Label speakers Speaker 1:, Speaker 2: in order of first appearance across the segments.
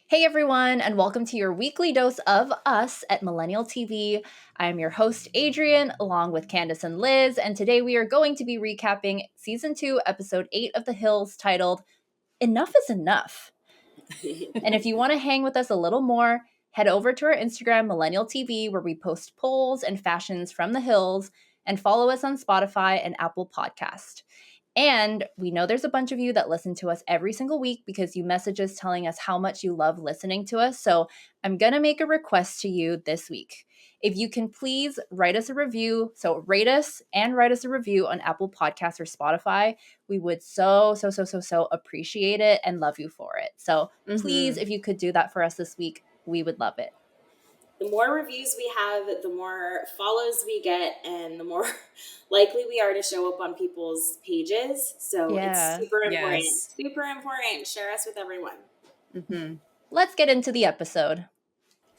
Speaker 1: Hey everyone, and welcome to your weekly dose of us at Millennial TV. I am your host, Adrian, along with Candace and Liz, and today we are going to be recapping Season 2, Episode 8 of The Hills, titled Enough is Enough. And if you want to hang with us a little more, head over to our Instagram, Millennial TV, where we post polls and fashions from The Hills, and follow us on Spotify and Apple Podcast. And we know there's a bunch of you that listen to us every single week because you message us telling us how much you love listening to us. So I'm going to make a request to you this week. If you can please write us a review, so rate us and write us a review on Apple Podcasts or Spotify. We would so appreciate it and love you for it. So please, if you could do that for us this week, we would love it.
Speaker 2: The more reviews we have, the more follows we get, and the more likely we are to show up on people's pages. So it's super important.
Speaker 3: Yes.
Speaker 2: Super important. Share us with everyone.
Speaker 3: Mm-hmm.
Speaker 1: Let's get into the episode.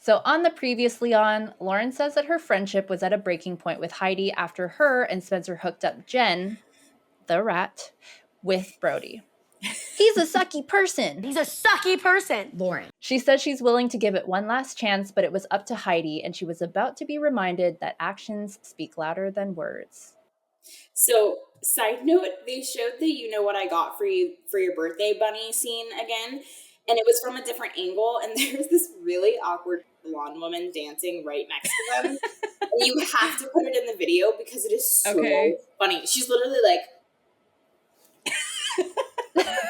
Speaker 1: So on the Previously On, Lauren says that her friendship was at a breaking point with Heidi after her and Spencer hooked up Jen, the rat, with Brody. He's a sucky person.
Speaker 4: He's a sucky person,
Speaker 1: Lauren. She says she's willing to give it one last chance, but it was up to Heidi, and she was about to be reminded that actions speak louder than words.
Speaker 2: So, side note, they showed the "You Know What I Got for You for Your Birthday" bunny scene again, and it was from a different angle, and there's this really awkward blonde woman dancing right next to them. And you have to put it in the video because it is so funny. She's literally like...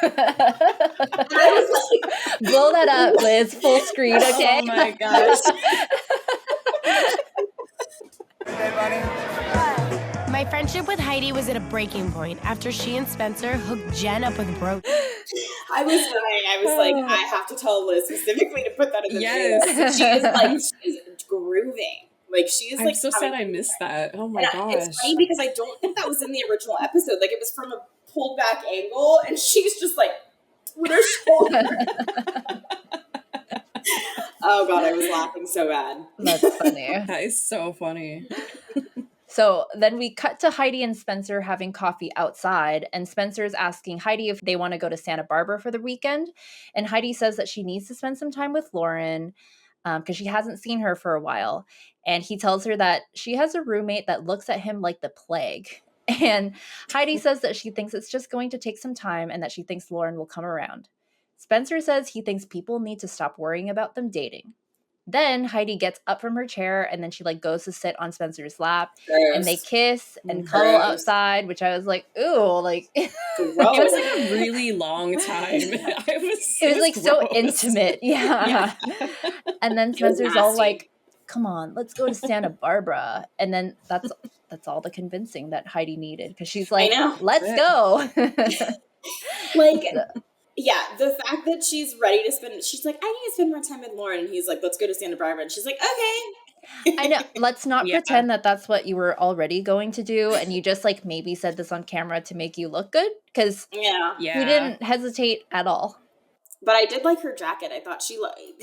Speaker 2: I was like,
Speaker 1: blow that up, Liz. Full screen, okay?
Speaker 3: Oh my gosh.
Speaker 4: My friendship with Heidi was at a breaking point after she and Spencer hooked Jen up with Brody.
Speaker 2: I was dying. I was like, I have to tell Liz specifically to put that in the video. She is grooving. Like, she is like...
Speaker 3: I'm so sad I missed that. Oh my gosh.
Speaker 2: It's funny because I don't think that was in the original episode. Like, it was from a pulled back angle, and she's just like with her shoulder. Oh god, I was laughing so bad.
Speaker 1: That's funny.
Speaker 3: That is so funny.
Speaker 1: So then we cut to Heidi and Spencer having coffee outside, and Spencer's asking Heidi if they want to go to Santa Barbara for the weekend. And Heidi says that she needs to spend some time with Lauren because she hasn't seen her for a while. And he tells her that she has a roommate that looks at him like the plague. And Heidi says that she thinks it's just going to take some time and that she thinks Lauren will come around. Spencer says he thinks people need to stop worrying about them dating. Then Heidi gets up from her chair and then she goes to sit on Spencer's lap.
Speaker 2: Gross.
Speaker 1: And they kiss and cuddle outside, which I was like, ooh,
Speaker 3: it was like a really long time.
Speaker 1: It was so intimate. Yeah. And then Spencer's all like, come on, let's go to Santa Barbara. And then that's all the convincing that Heidi needed because she's like, let's go.
Speaker 2: Yeah, the fact that she's ready to she's like, I need to spend more time with Lauren. And he's like, let's go to Santa Barbara. And she's like, okay.
Speaker 1: I know. Let's not pretend that that's what you were already going to do. And you just maybe said this on camera to make you look good. Because you didn't hesitate at all.
Speaker 2: But I did like her jacket. I thought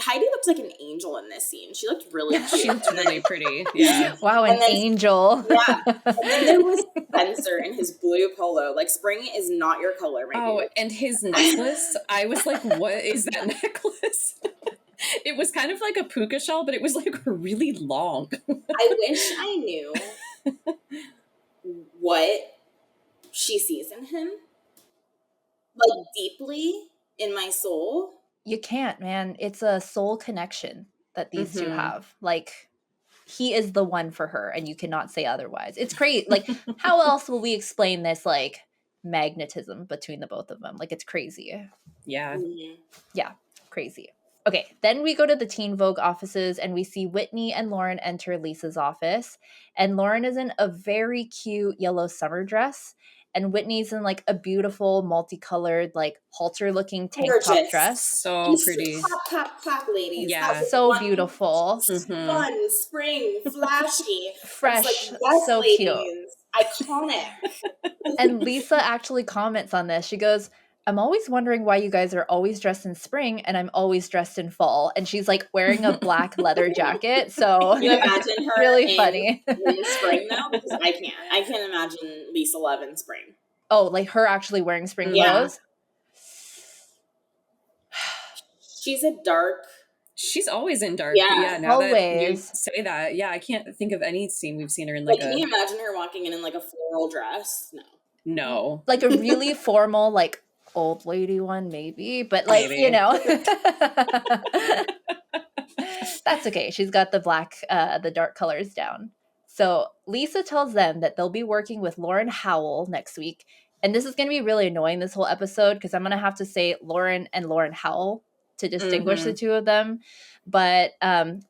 Speaker 2: Heidi looked like an angel in this scene. She looked really cute.
Speaker 3: She looked really pretty. Yeah.
Speaker 1: Wow, angel.
Speaker 2: Yeah. And then there was Spencer in his blue polo. Like, spring is not your color, my dude.
Speaker 3: And his necklace. I was like, what is that necklace? It was kind of like a puka shell, but it was really long.
Speaker 2: I wish I knew what she sees in him. Deeply. In my soul.
Speaker 1: You can't, man. It's a soul connection that these two have. He is the one for her, and you cannot say otherwise. It's crazy. How else will we explain this, magnetism between the both of them? It's crazy.
Speaker 3: Yeah.
Speaker 2: Mm-hmm.
Speaker 1: Yeah, crazy. Okay, then we go to the Teen Vogue offices, and we see Whitney and Lauren enter Lisa's office. And Lauren is in a very cute yellow summer dress. And Whitney's in a beautiful multicolored halter-looking tank top dress.
Speaker 3: So pretty.
Speaker 2: Clap, ladies.
Speaker 1: Yeah, so beautiful.
Speaker 2: Fun, spring, flashy,
Speaker 1: fresh, so
Speaker 2: ladies.
Speaker 1: Cute,
Speaker 2: iconic.
Speaker 1: And Lisa actually comments on this. She goes, I'm always wondering why you guys are always dressed in spring and I'm always dressed in fall. And she's wearing a black leather jacket. So
Speaker 2: can you imagine her
Speaker 1: really funny.
Speaker 2: in spring though? Because I can't. I can't imagine Lisa Love in spring.
Speaker 1: Oh, her actually wearing spring clothes?
Speaker 2: She's a dark.
Speaker 3: She's always in dark.
Speaker 2: Yeah.
Speaker 3: Now that you
Speaker 1: Always.
Speaker 3: say that, I can't think of any scene we've seen her in
Speaker 2: Like, can you imagine her walking in like a floral dress? No.
Speaker 3: No.
Speaker 1: Like a really formal, like old lady one, maybe, but like,
Speaker 3: Maybe.
Speaker 1: you know. That's okay. She's got the dark colors down. So Lisa tells them that they'll be working with Lauren Howell next week. And this is going to be really annoying this whole episode because I'm going to have to say Lauren and Lauren Howell to distinguish the two of them. But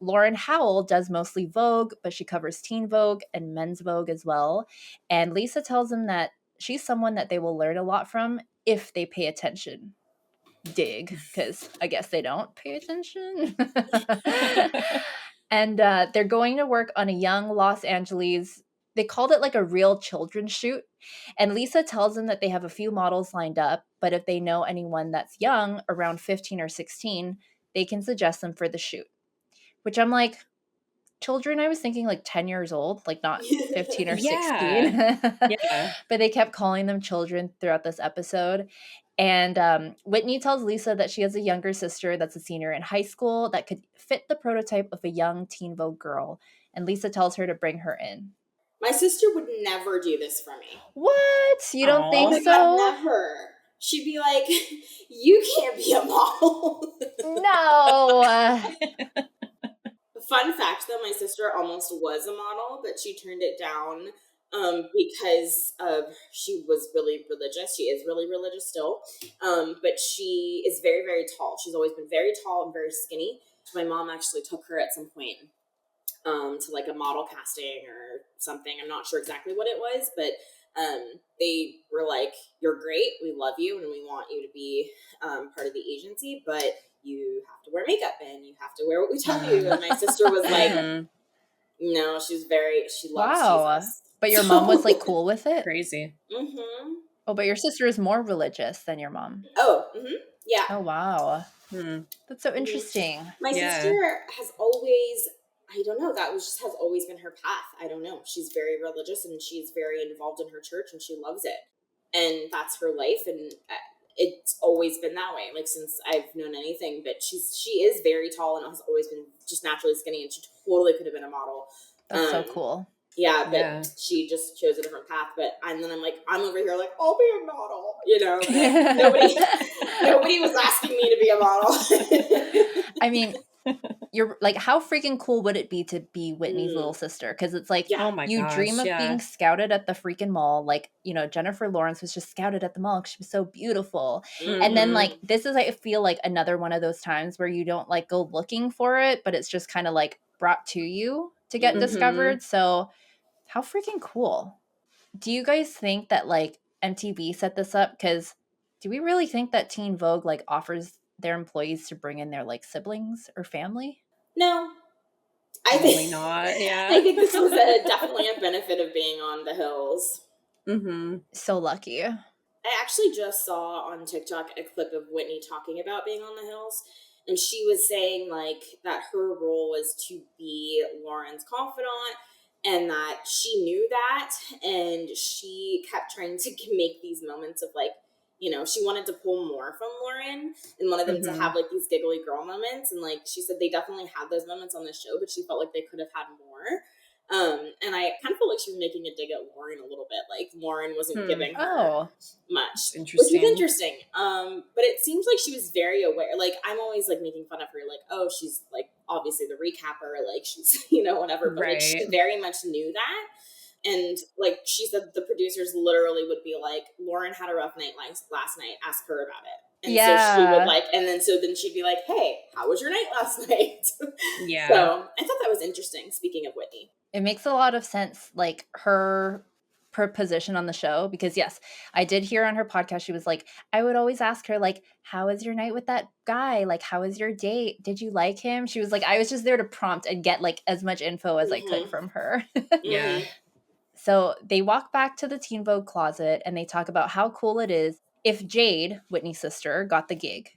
Speaker 1: Lauren Howell does mostly Vogue, but she covers teen Vogue and men's Vogue as well. And Lisa tells them that she's someone that they will learn a lot from if they pay attention. Dig, because I guess they don't pay attention. And they're going to work on a young Los Angeles. They called it like a real children's shoot. And Lisa tells them that they have a few models lined up, but if they know anyone that's young, around 15 or 16, they can suggest them for the shoot. Which I'm like, children, I was thinking like 10 years old, like not 15 or 16. But they kept calling them children throughout this episode. And Whitney tells Lisa that she has a younger sister that's a senior in high school that could fit the prototype of a young Teen Vogue girl. And Lisa tells her to bring her in.
Speaker 2: My sister would never do this for me.
Speaker 1: What? You don't think
Speaker 2: Oh my
Speaker 1: so?
Speaker 2: God, never. She'd be like, you can't be a model.
Speaker 1: No.
Speaker 2: Fun fact, though, my sister almost was a model, but she turned it down because she was really religious. She is really religious still, but she is very, very tall. She's always been very tall and very skinny. My mom actually took her at some point to like a model casting or something. I'm not sure exactly what it was, but they were like, you're great, we love you, and we want you to be part of the agency, but you have to wear makeup and you have to wear what we tell you. And my sister was like, no, she loves Jesus.
Speaker 1: But your mom was like cool with it?
Speaker 3: Crazy.
Speaker 2: Mm-hmm.
Speaker 1: Oh, but your sister is more religious than your mom.
Speaker 2: Oh, mm-hmm. Yeah.
Speaker 1: Oh, wow. That's so interesting.
Speaker 2: My sister has always, I don't know, has always been her path. I don't know. She's very religious and she's very involved in her church and she loves it. And that's her life. And it's always been that way, like since I've known anything. But she is very tall and has always been just naturally skinny, and she totally could have been a model.
Speaker 1: That's so cool.
Speaker 2: Yeah, but she just chose a different path. And then I'm over here like, I'll be a model. You know, nobody was asking me to be a model.
Speaker 1: I mean, you're like, how freaking cool would it be to be Whitney's little sister? Because it's like, you dream of being scouted at the freaking mall. Like, you know, Jennifer Lawrence was just scouted at the mall because she was so beautiful. And then like, this is, I feel like another one of those times where you don't like go looking for it, but it's just kind of like brought to you to get discovered. So how freaking cool. Do you guys think that like MTV set this up? Because do we really think that Teen Vogue like offers their employees to bring in their like siblings or family?
Speaker 2: No,
Speaker 3: I think not. Yeah,
Speaker 2: I think this was definitely a benefit of being on the hills.
Speaker 1: So lucky.
Speaker 2: I actually just saw on TikTok a clip of Whitney talking about being on the hills, and she was saying like that her role was to be Lauren's confidant, and that she knew that, and she kept trying to make these moments of like, you know, she wanted to pull more from Lauren and wanted them to have like these giggly girl moments. And like she said, they definitely had those moments on the show, but she felt like they could have had more. And I kind of felt like she was making a dig at Lauren a little bit. Like Lauren wasn't giving her much, which was interesting. But it seems like she was very aware. Like I'm always like making fun of her, like, oh, she's like obviously the recapper, like she's, you know, whatever. But like she very much knew that. And like she said, the producers literally would be like, Lauren had a rough night last night, ask her about it. And so she would like, and then she'd be like, hey, how was your night last night? So I thought that was interesting, speaking of Whitney.
Speaker 1: It makes a lot of sense, like her position on the show, because yes, I did hear on her podcast, she was like, I would always ask her like, how was your night with that guy? Like, how was your date? Did you like him? She was like, I was just there to prompt and get like as much info as I could from her. So they walk back to the Teen Vogue closet and they talk about how cool it is if Jade, Whitney's sister, got the gig.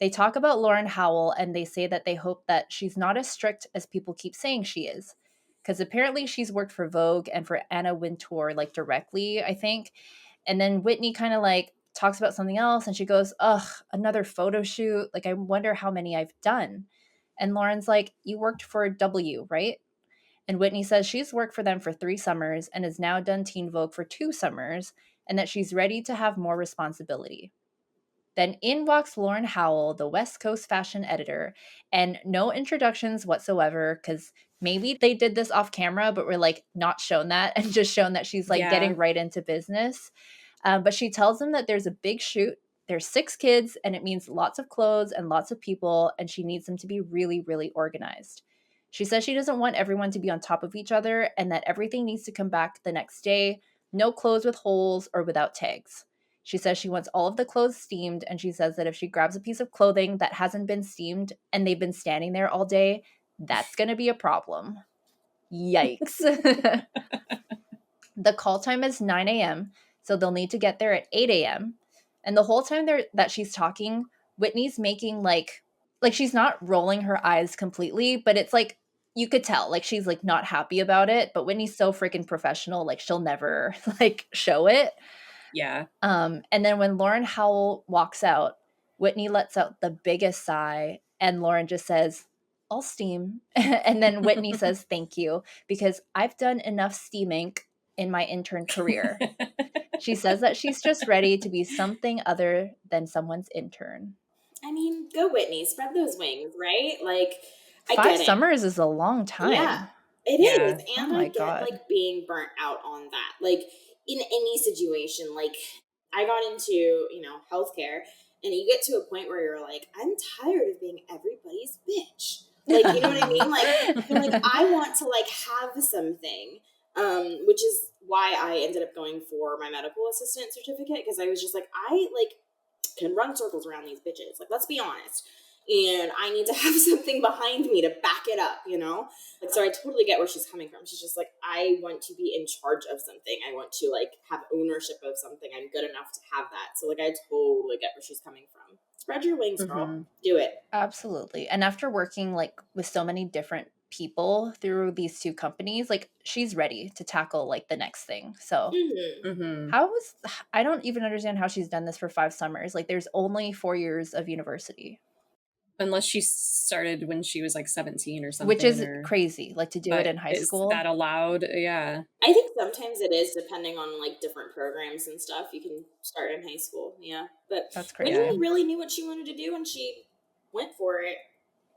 Speaker 1: They talk about Lauren Howell and they say that they hope that she's not as strict as people keep saying she is. Because apparently she's worked for Vogue and for Anna Wintour like directly, I think. And then Whitney kind of like talks about something else, and she goes, ugh, another photo shoot. Like, I wonder how many I've done. And Lauren's like, you worked for W, right? And Whitney says she's worked for them for 3 summers and has now done Teen Vogue for 2 summers, and that she's ready to have more responsibility. Then in walks Lauren Howell, the West Coast fashion editor, and no introductions whatsoever, because maybe they did this off camera, but we're like not shown that and just shown that she's like getting right into business. But she tells them that there's a big shoot. There's 6 kids, and it means lots of clothes and lots of people, and she needs them to be really, really organized. She says she doesn't want everyone to be on top of each other and that everything needs to come back the next day, no clothes with holes or without tags. She says she wants all of the clothes steamed, and she says that if she grabs a piece of clothing that hasn't been steamed and they've been standing there all day, that's going to be a problem. Yikes. The call time is 9 a.m., so they'll need to get there at 8 a.m. And the whole time that she's talking, Whitney's making like she's not rolling her eyes completely, but it's like you could tell like she's like not happy about it. But Whitney's so freaking professional, like she'll never like show it.
Speaker 3: Yeah.
Speaker 1: And then when Lauren Howell walks out, Whitney lets out the biggest sigh, and Lauren just says, I'll steam. And then Whitney says, thank you, because I've done enough steaming in my intern career. She says that she's just ready to be something other than someone's intern.
Speaker 2: I mean, go Whitney, spread those wings, right? Like, I
Speaker 1: 5
Speaker 2: get it.
Speaker 1: summers is a long time.
Speaker 2: Yeah, it is. And
Speaker 1: my
Speaker 2: I get
Speaker 1: God.
Speaker 2: like being burnt out on that. Like in any situation, like I got into, you know, healthcare, and you get to a point where you're like, I'm tired of being everybody's bitch. Like, you know what I mean? Like, you're like, I want to like have something. Which is why I ended up going for my medical assistant certificate, because I was just like, I like can run circles around these bitches. Like, let's be honest. And I need to have something behind me to back it up, you know? Like, so I totally get where she's coming from. She's just like, I want to be in charge of something. I want to like have ownership of something. I'm good enough to have that. So like, I totally get where she's coming from. Spread your wings, girl. Do it.
Speaker 1: Absolutely. And after working like with so many different people through these 2 companies, like she's ready to tackle like the next thing. So I don't even understand how she's done this for 5 summers. Like there's only 4 years of university.
Speaker 3: Unless she started when she was like 17 or something.
Speaker 1: Which is crazy, like to do it in high school.
Speaker 3: Is that allowed? Yeah.
Speaker 2: I think sometimes it is, depending on like different programs and stuff. You can start in high school. Yeah. But
Speaker 1: that's crazy.
Speaker 2: Whitney really knew what she wanted to do, and she went for it.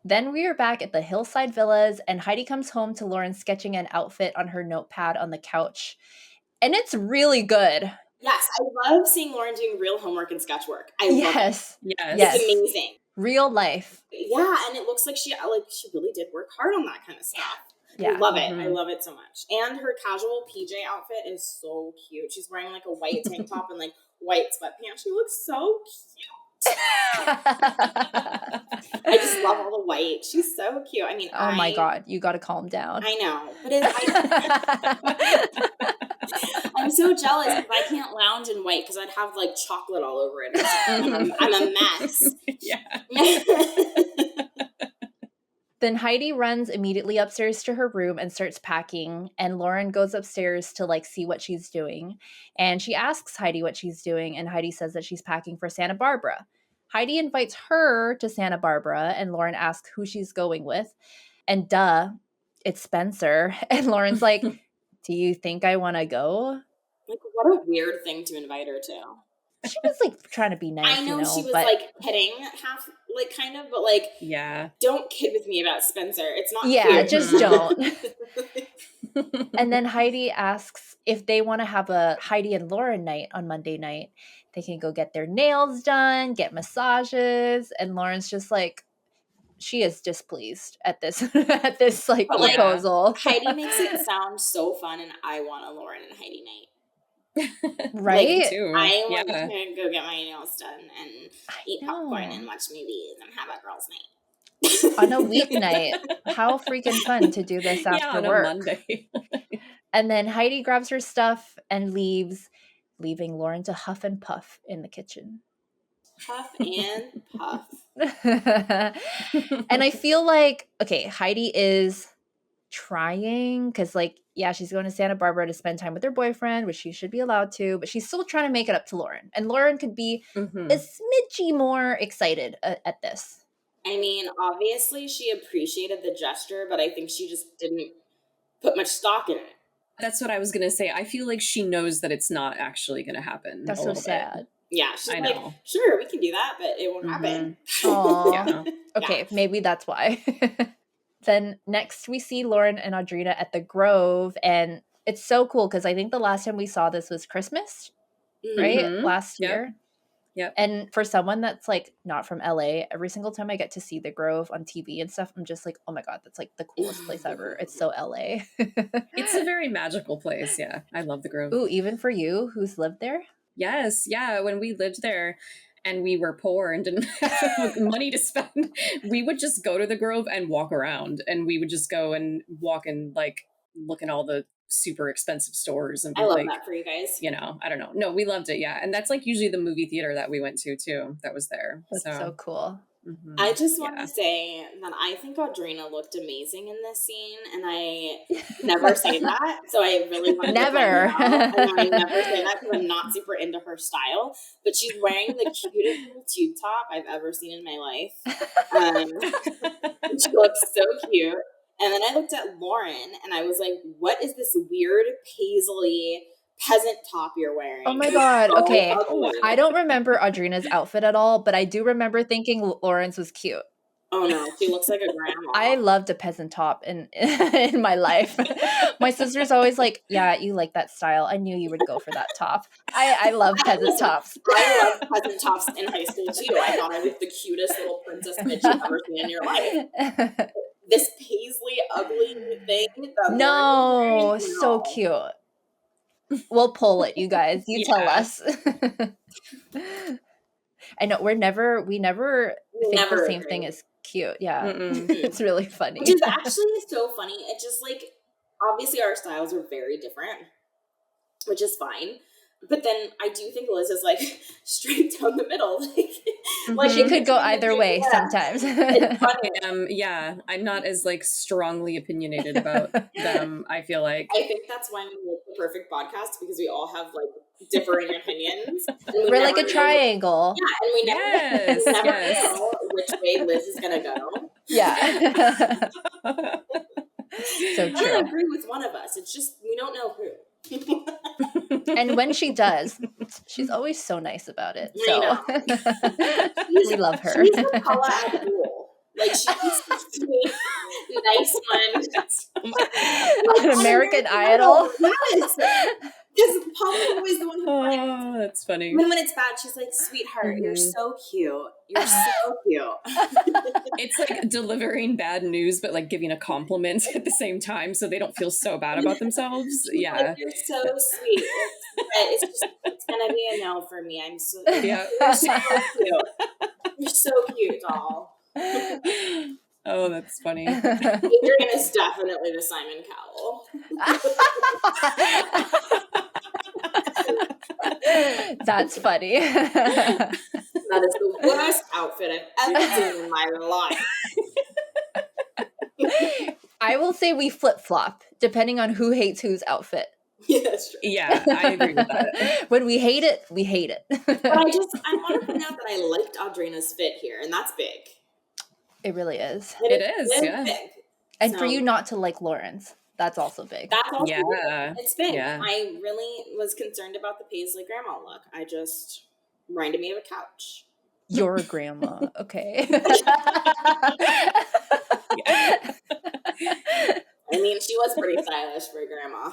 Speaker 1: Then we are back at the Hillside Villas, and Heidi comes home to Lauren sketching an outfit on her notepad on the couch. And it's really good.
Speaker 2: Yes, I love seeing Lauren doing real homework and sketch work. I love it.
Speaker 1: Yes.
Speaker 2: It's amazing.
Speaker 1: Real life.
Speaker 2: Yeah, and it looks like she really did work hard on that kind of stuff. Yeah. I love it. I love it so much. And her casual PJ outfit is so cute. She's wearing like a white tank top and like white sweatpants. She looks so cute. I just love all the white. She's so cute. I mean,
Speaker 1: my God, you got to calm down.
Speaker 2: I know, but I'm so jealous because I can't lounge in white because I'd have like chocolate all over it. I'm a mess.
Speaker 1: Yeah. Then Heidi runs immediately upstairs to her room and starts packing, and Lauren goes upstairs to like see what she's doing. And she asks Heidi what she's doing, and Heidi says that she's packing for Santa Barbara. Heidi invites her to Santa Barbara, and Lauren asks who she's going with. And duh, it's Spencer. And Lauren's like, do you think I want to go?
Speaker 2: Like, what a weird thing to invite her to.
Speaker 1: She was like trying to be nice.
Speaker 2: I know she was like kidding half, like kind of, but like, don't kid with me about Spencer. It's not cute.
Speaker 1: Just don't. And then Heidi asks if they want to have a Heidi and Lauren night on Monday night. They can go get their nails done, get massages, and Lauren's just like, she is displeased at this like proposal.
Speaker 2: Heidi makes it sound so fun, and I want a Lauren and Heidi night.
Speaker 1: Right?
Speaker 2: Like, too. I want to go get my nails done and eat popcorn and watch movies and have a girls' night.
Speaker 1: On a weeknight. How freaking fun to do this after
Speaker 3: on
Speaker 1: work.
Speaker 3: A Monday.
Speaker 1: And then Heidi grabs her stuff and leaves, leaving Lauren to huff and puff in the kitchen.
Speaker 2: Huff and puff.
Speaker 1: And I feel like, okay, Heidi is trying because like yeah, she's going to Santa Barbara to spend time with her boyfriend, which she should be allowed to, but she's still trying to make it up to Lauren. And Lauren could be a smidgy more excited at this.
Speaker 2: I mean, obviously she appreciated the gesture, but I think she just didn't put much stock in it.
Speaker 3: That's what I was going to say. I feel like she knows that it's not actually going to happen.
Speaker 1: That's so sad.
Speaker 2: Yeah, she's
Speaker 3: I
Speaker 2: like,
Speaker 3: know.
Speaker 2: sure, we can do that, but it won't happen.
Speaker 1: Aww.
Speaker 3: Yeah.
Speaker 1: Okay, maybe that's why. Then next we see Lauren and Audrina at the Grove, and it's so cool because I think the last time we saw this was Christmas, right? Last year.
Speaker 3: Yep.
Speaker 1: And for someone that's like not from LA, every single time I get to see the Grove on TV and stuff, I'm just like, oh my God, that's like the coolest place ever. It's so LA.
Speaker 3: It's a very magical place. Yeah. I love the Grove.
Speaker 1: Ooh, even for you who's lived there?
Speaker 3: Yes. Yeah. When we lived there and we were poor and didn't have money to spend, we would just go to the Grove and walk around, and we would just go and walk and like look at all the super expensive stores. And
Speaker 2: I love
Speaker 3: like,
Speaker 2: that for you guys.
Speaker 3: You know, I don't know. No, we loved it. Yeah. And that's like usually the movie theater that we went to too, that was there.
Speaker 1: That's so cool.
Speaker 2: I just want to say that I think Audrina looked amazing in this scene, and I never say that, so I really want to
Speaker 1: never.
Speaker 2: I never say that because I'm not super into her style, but she's wearing the cutest little tube top I've ever seen in my life. She looks so cute. And then I looked at Lauren, and I was like, what is this weird paisley peasant top you're wearing?
Speaker 1: Oh my God.
Speaker 2: So
Speaker 1: okay.
Speaker 2: ugly.
Speaker 1: I don't remember Audrina's outfit at all, but I do remember thinking Lauren's was cute.
Speaker 2: Oh no, she looks like a grandma.
Speaker 1: I loved a peasant top in my life. My sister's always like, yeah, you like that style. I knew you would go for that top. I love peasant tops.
Speaker 2: I loved peasant tops in high school too. I thought I was the cutest little princess bitch you've ever seen in your life. This paisley ugly thing.
Speaker 1: No, so cute. We'll pull it, you guys. You tell us. I know we never think the same thing is cute. Yeah. It's really funny.
Speaker 2: Which is actually so funny. It just like, obviously our styles are very different, which is fine. But then I do think Liz is like straight down the middle. Like
Speaker 1: she could go either way sometimes.
Speaker 2: It's funny.
Speaker 3: Yeah, I'm not as like strongly opinionated about them, I feel like.
Speaker 2: I think that's why we make the perfect podcast, because we all have like differing opinions.
Speaker 1: We're like a triangle.
Speaker 2: Yeah, and we never know which way Liz is going to go.
Speaker 1: Yeah. So true.
Speaker 2: I agree with one of us. It's just we don't know who.
Speaker 1: And when she does, she's always so nice about it. So we love her.
Speaker 2: She's the Paula Abdul. Like she's the nice one.
Speaker 1: Like American Idol.
Speaker 2: Yes. Because Paula's always the one who
Speaker 3: Oh, that's funny.
Speaker 2: And when it's bad, she's like, sweetheart, you're so cute. You're so cute.
Speaker 3: It's like delivering bad news, but like giving a compliment at the same time so they don't feel so bad about themselves. Yeah.
Speaker 2: Like, you're so sweet. It's going to be a no for me. You're so cute. You're so cute, doll.
Speaker 3: Oh, that's funny.
Speaker 2: Adrian is definitely the Simon Cowell.
Speaker 1: That's funny.
Speaker 2: That is the worst outfit I've ever seen in my life.
Speaker 1: I will say we flip-flop, depending on who hates whose outfit.
Speaker 2: Yeah, that's true.
Speaker 3: Yeah, I agree with that.
Speaker 1: When we hate it, we hate it.
Speaker 2: But I want to point out that I liked Audrina's fit here, and that's big.
Speaker 1: It really is.
Speaker 3: It is, yeah.
Speaker 2: Big.
Speaker 1: And for you not to like Lauren's, that's also big.
Speaker 2: That's also
Speaker 3: big.
Speaker 2: It's big.
Speaker 3: Yeah.
Speaker 2: I really was concerned about the paisley grandma look. I just reminded me of a couch.
Speaker 1: You're a grandma. Okay.
Speaker 2: I mean, she was pretty stylish for a grandma.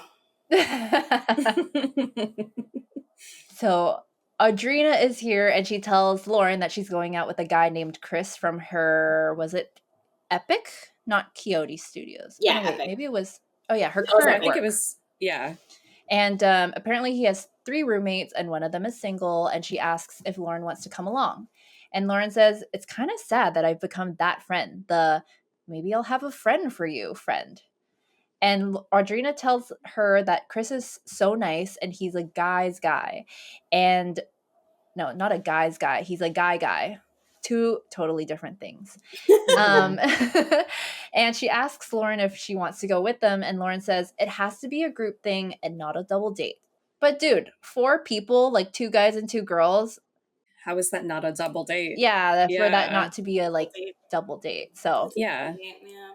Speaker 1: So Audrina is here, and she tells Lauren that she's going out with a guy named Chris from her, was it Epic? Not Coyote Studios.
Speaker 2: Yeah,
Speaker 1: oh, wait,
Speaker 2: Epic.
Speaker 1: Maybe it was, her current
Speaker 3: I think it was, yeah.
Speaker 1: And apparently he has 3 roommates, and one of them is single, and she asks if Lauren wants to come along. And Lauren says, it's kind of sad that I've become that friend, the maybe I'll have a friend for you friend. And Audrina tells her that Chris is so nice, and he's a guy's guy. And no, not a guy's guy. He's a guy. 2 totally different things. And she asks Lauren if she wants to go with them, and Lauren says it has to be a group thing and not a double date. But dude, 4 people, like 2 guys and 2 girls,
Speaker 3: How is that not a double date?
Speaker 1: yeah, for that
Speaker 3: Yeah.
Speaker 1: not to be a like double date. So
Speaker 3: Yeah.
Speaker 2: Yeah.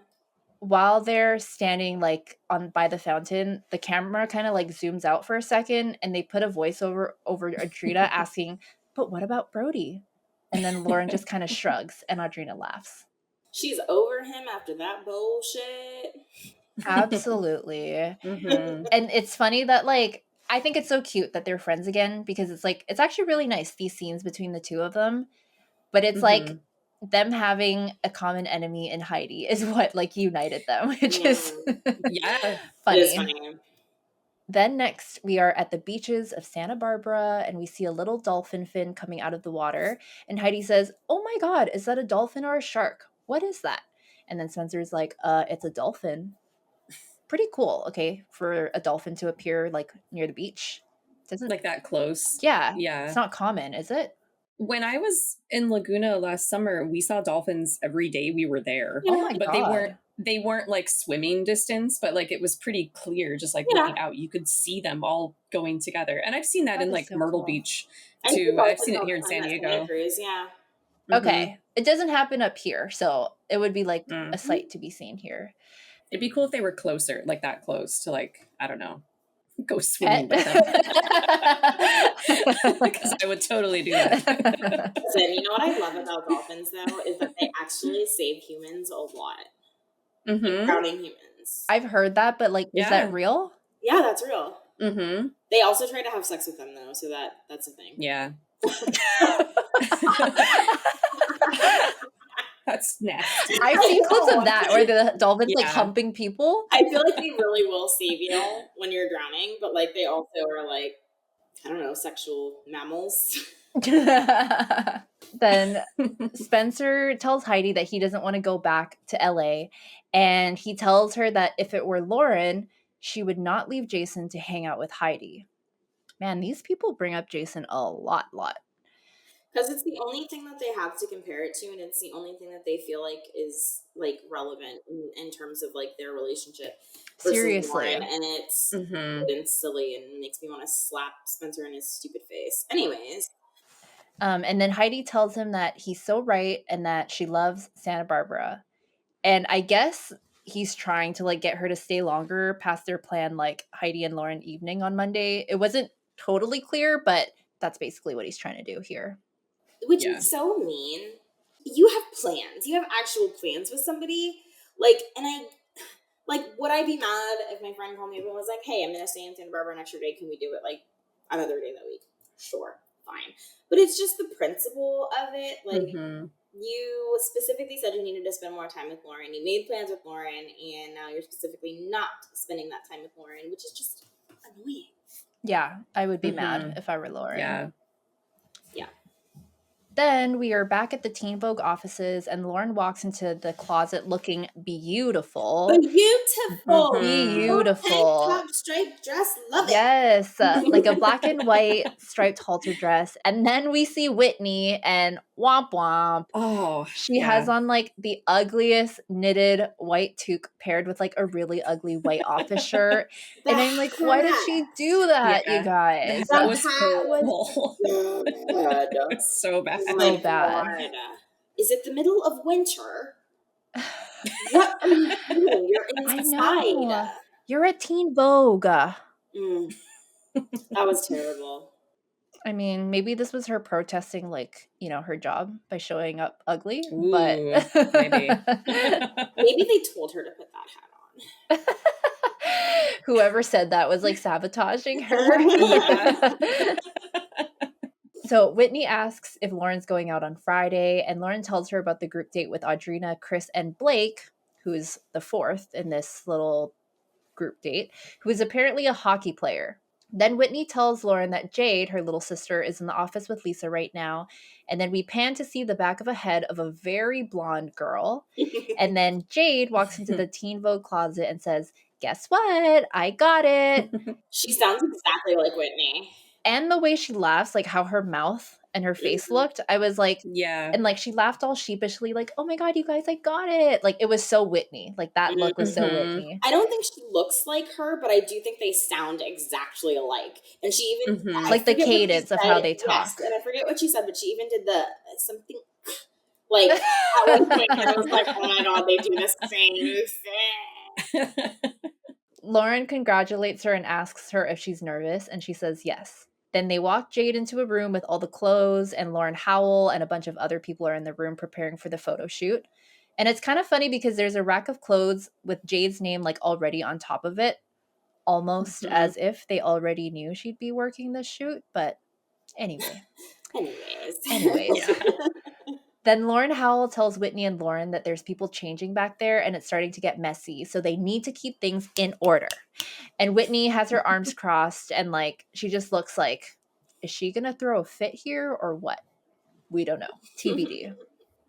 Speaker 1: while they're standing like on by the fountain, the camera kind of like zooms out for a second, and they put a voiceover over Audrina asking, "But what about Brody?" And then Lauren just kind of shrugs, and Audrina laughs.
Speaker 2: She's over him after that bullshit.
Speaker 1: Absolutely.
Speaker 3: Mhm.
Speaker 1: And it's funny that like I think it's so cute that they're friends again, because it's like it's actually really nice, these scenes between the two of them. But it's like them having a common enemy in Heidi is what like united them, which is
Speaker 3: Yeah.
Speaker 1: funny.
Speaker 2: It is funny.
Speaker 1: Then next, we are at the beaches of Santa Barbara, and we see a little dolphin fin coming out of the water. And Heidi says, "Oh my God, is that a dolphin or a shark? What is that?" And then Spencer's like, it's a dolphin. Pretty cool, okay, for a dolphin to appear like near the beach. Doesn't
Speaker 3: Like that close.
Speaker 1: Yeah.
Speaker 3: Yeah.
Speaker 1: It's not common, is it?
Speaker 3: When I was in Laguna last summer, we saw dolphins every day we were there.
Speaker 1: Oh my
Speaker 3: But
Speaker 1: God.
Speaker 3: they weren't like swimming distance, but like it was pretty clear, just like looking out, you could see them all going together. And I've seen that in
Speaker 1: is
Speaker 3: like
Speaker 1: so
Speaker 3: Myrtle
Speaker 1: cool.
Speaker 3: Beach
Speaker 2: I see
Speaker 3: too. I've
Speaker 2: dolphins
Speaker 3: seen it
Speaker 2: all
Speaker 3: here
Speaker 2: the
Speaker 3: in
Speaker 2: time
Speaker 3: San
Speaker 2: at Santa
Speaker 3: Diego.
Speaker 2: Cruz, yeah.
Speaker 1: Okay. It doesn't happen up here, so it would be like a
Speaker 2: Mhm.
Speaker 1: sight to be seen here.
Speaker 3: It'd be cool if they were closer, like that close to like, I don't know, go swimming
Speaker 1: Pet.
Speaker 3: with them. Because I would totally do that.
Speaker 2: Listen, you know what I love about dolphins though is that they actually save humans a lot. Like drowning humans.
Speaker 1: I've heard that, but like, is that
Speaker 3: Yeah.
Speaker 1: real?
Speaker 2: Yeah, that's real.
Speaker 3: Mm-hmm.
Speaker 2: They also try to have sex with them though, so that's a thing.
Speaker 3: Yeah. That's nasty.
Speaker 1: I've seen clips of that where the dolphin's like
Speaker 3: Yeah.
Speaker 1: humping people.
Speaker 2: I feel like they really will save you when you're drowning, but like they also are like, I don't know, sexual mammals.
Speaker 1: Then Spencer tells Heidi that he doesn't want to go back to LA, and he tells her that if it were Lauren, she would not leave Jason to hang out with Heidi. Man, these people bring up Jason a lot.
Speaker 2: Because it's the only thing that they have to compare it to, and it's the only thing that they feel like is like relevant in terms of like their relationship.
Speaker 1: Seriously.
Speaker 2: Lauren, and it's and silly and makes me want to slap Spencer in his stupid face. Anyways.
Speaker 1: And then Heidi tells him that he's so right and that she loves Santa Barbara. And I guess he's trying to like get her to stay longer past their planned like Heidi and Lauren evening on Monday. It wasn't totally clear, but that's basically what he's trying to do here.
Speaker 2: Which is so mean. You have plans. You have actual plans with somebody. Like, and would I be mad if my friend called me up and was like, "Hey, I'm gonna stay in Santa Barbara an extra day. Can we do it like another day that week?" Sure, fine. But it's just the principle of it. Like, you specifically said you needed to spend more time with Lauren. You made plans with Lauren, and now you're specifically not spending that time with Lauren, which is just annoying.
Speaker 1: Yeah, I would be mad if I were Lauren.
Speaker 2: Yeah.
Speaker 1: Then we are back at the Teen Vogue offices, and Lauren walks into the closet looking beautiful.
Speaker 2: Beautiful.
Speaker 1: Beautiful.
Speaker 2: Tank top, striped dress. Love it.
Speaker 1: Yes, like a black and white striped halter dress. And then we see Whitney, and womp womp.
Speaker 3: Oh,
Speaker 1: she has on like the ugliest knitted white toque paired with like a really ugly white office shirt. And I'm like, why did she do that, you guys?
Speaker 3: That was horrible. It's so bad.
Speaker 1: So bad.
Speaker 2: Is it the middle of winter? What are you doing? You're inside.
Speaker 1: You're at Teen Vogue.
Speaker 2: That was terrible.
Speaker 1: I mean, maybe this was her protesting, like, you know, her job by showing up ugly.
Speaker 3: Ooh,
Speaker 1: but
Speaker 3: maybe.
Speaker 2: Maybe they told her to put that hat on.
Speaker 1: Whoever said that was like sabotaging her. So Whitney asks if Lauren's going out on Friday, and Lauren tells her about the group date with Audrina, Chris, and Blake, who's the fourth in this little group date, who is apparently a hockey player. Then Whitney tells Lauren that Jade, her little sister, is in the office with Lisa right now. And then we pan to see the back of a head of a very blonde girl. And then Jade walks into the Teen Vogue closet and says, "Guess what? I got it."
Speaker 2: She sounds exactly like Whitney.
Speaker 1: And the way she laughs, like how her mouth and her face looked, I was like,
Speaker 3: Yeah.
Speaker 1: and like she laughed all sheepishly, like, oh my God, you guys, I got it. Like it was so Whitney. Like that look was so Whitney.
Speaker 2: I don't think she looks like her, but I do think they sound exactly alike. And she even, I
Speaker 1: Like the
Speaker 2: forget what she
Speaker 1: cadence of
Speaker 2: said.
Speaker 1: how they talk.
Speaker 2: Yes, and I forget what she said, but she even did the something like at one point I was like, oh my God, they do the same thing.
Speaker 1: Lauren congratulates her and asks her if she's nervous, and she says yes. Then they walk Jade into a room with all the clothes, and Lauren Howell and a bunch of other people are in the room preparing for the photo shoot. And it's kind of funny because there's a rack of clothes with Jade's name like already on top of it, almost as if they already knew she'd be working this shoot. But anyway. Anyways.
Speaker 3: Yeah.
Speaker 1: Then Lauren Howell tells Whitney and Lauren that there's people changing back there and it's starting to get messy, so they need to keep things in order. And Whitney has her arms crossed and like she just looks like, is she gonna throw a fit here or what? We don't know. TBD.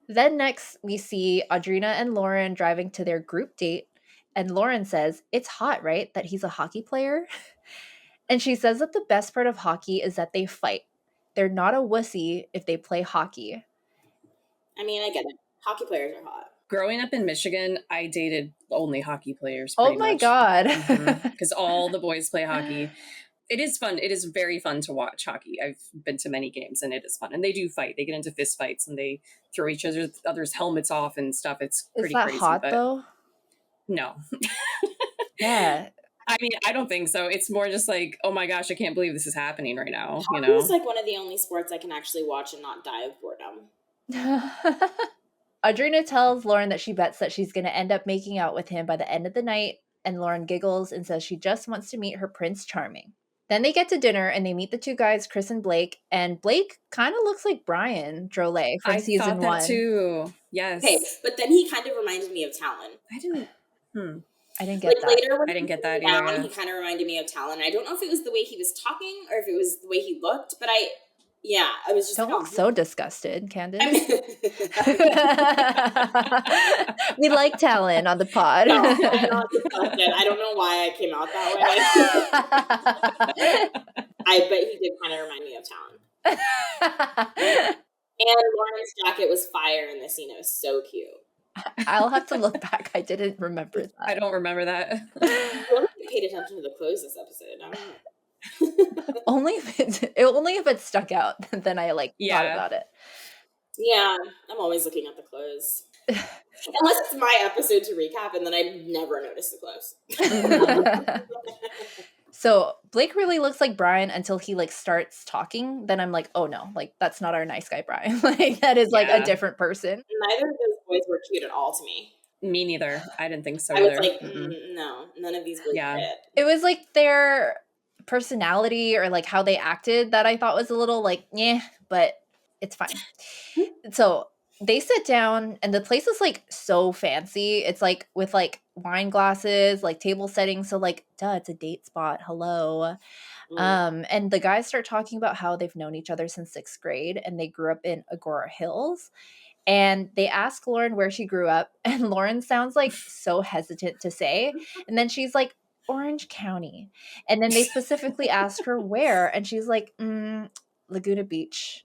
Speaker 1: Then next we see Audrina and Lauren driving to their group date, and Lauren says, it's hot, right? That he's a hockey player? And she says that the best part of hockey is that they fight. They're not a wussy if they play hockey.
Speaker 2: I mean, I get it. Hockey players are hot.
Speaker 3: Growing up in Michigan, I dated only hockey players.
Speaker 1: Oh my God.
Speaker 3: Because all the boys play hockey. It is fun. It is very fun to watch hockey. I've been to many games and it is fun. And they do fight. They get into fist fights and they throw each other's helmets off and stuff. It's pretty
Speaker 1: Is that
Speaker 3: crazy.
Speaker 1: hot though?
Speaker 3: No.
Speaker 1: Yeah.
Speaker 3: I mean, I don't think so. It's more just like, oh my gosh, I can't believe this is happening right now.
Speaker 2: Hockey is like one of the only sports I can actually watch and not die of boredom.
Speaker 1: Audrina tells Lauren that she bets that she's going to end up making out with him by the end of the night, and Lauren giggles and says she just wants to meet her Prince Charming. Then they get to dinner and they meet the two guys, Chris and Blake kind of looks like Brian Drolet from season 1.
Speaker 3: I thought that too. Yes.
Speaker 2: Okay, but then he kind of reminded me of Talon.
Speaker 3: I didn't
Speaker 1: get
Speaker 2: like
Speaker 1: that.
Speaker 2: Later when
Speaker 3: I didn't get that
Speaker 2: down,
Speaker 3: either.
Speaker 2: He kind of reminded me of Talon. I don't know if it was the way he was talking or if it was the way he looked, but I was just
Speaker 1: don't look so disgusted, Candace. We like Talon on the pod.
Speaker 2: No, I'm not disgusted. I don't know why I came out that way. But he did kind of remind me of Talon. And Lauren's jacket was fire in the scene. It was so cute.
Speaker 1: I'll have to look back. I didn't remember that.
Speaker 3: I don't remember that.
Speaker 2: I paid attention to the clothes this episode. I don't know.
Speaker 1: only if it stuck out, then I thought about it.
Speaker 2: Yeah, I'm always looking at the clothes. Unless it's my episode to recap, and then I never notice the clothes.
Speaker 1: So Blake really looks like Brian until he starts talking. Then I'm like, oh no, that's not our nice guy Brian. That is a different person.
Speaker 2: Neither of those boys were cute at all to me.
Speaker 3: Me neither. I didn't think so
Speaker 2: I
Speaker 3: either.
Speaker 2: was like, no, none of these boys fit.
Speaker 1: It was their personality or how they acted that I thought was a little but it's fine. So they sit down and the place is so fancy. It's with wine glasses, table settings. So duh, it's a date spot. Hello. And the guys start talking about how they've known each other since 6th grade and they grew up in Agora Hills. And they ask Lauren where she grew up, and Lauren sounds so hesitant to say. And then she's like, Orange County. And then they specifically ask her where, and she's like, Laguna Beach.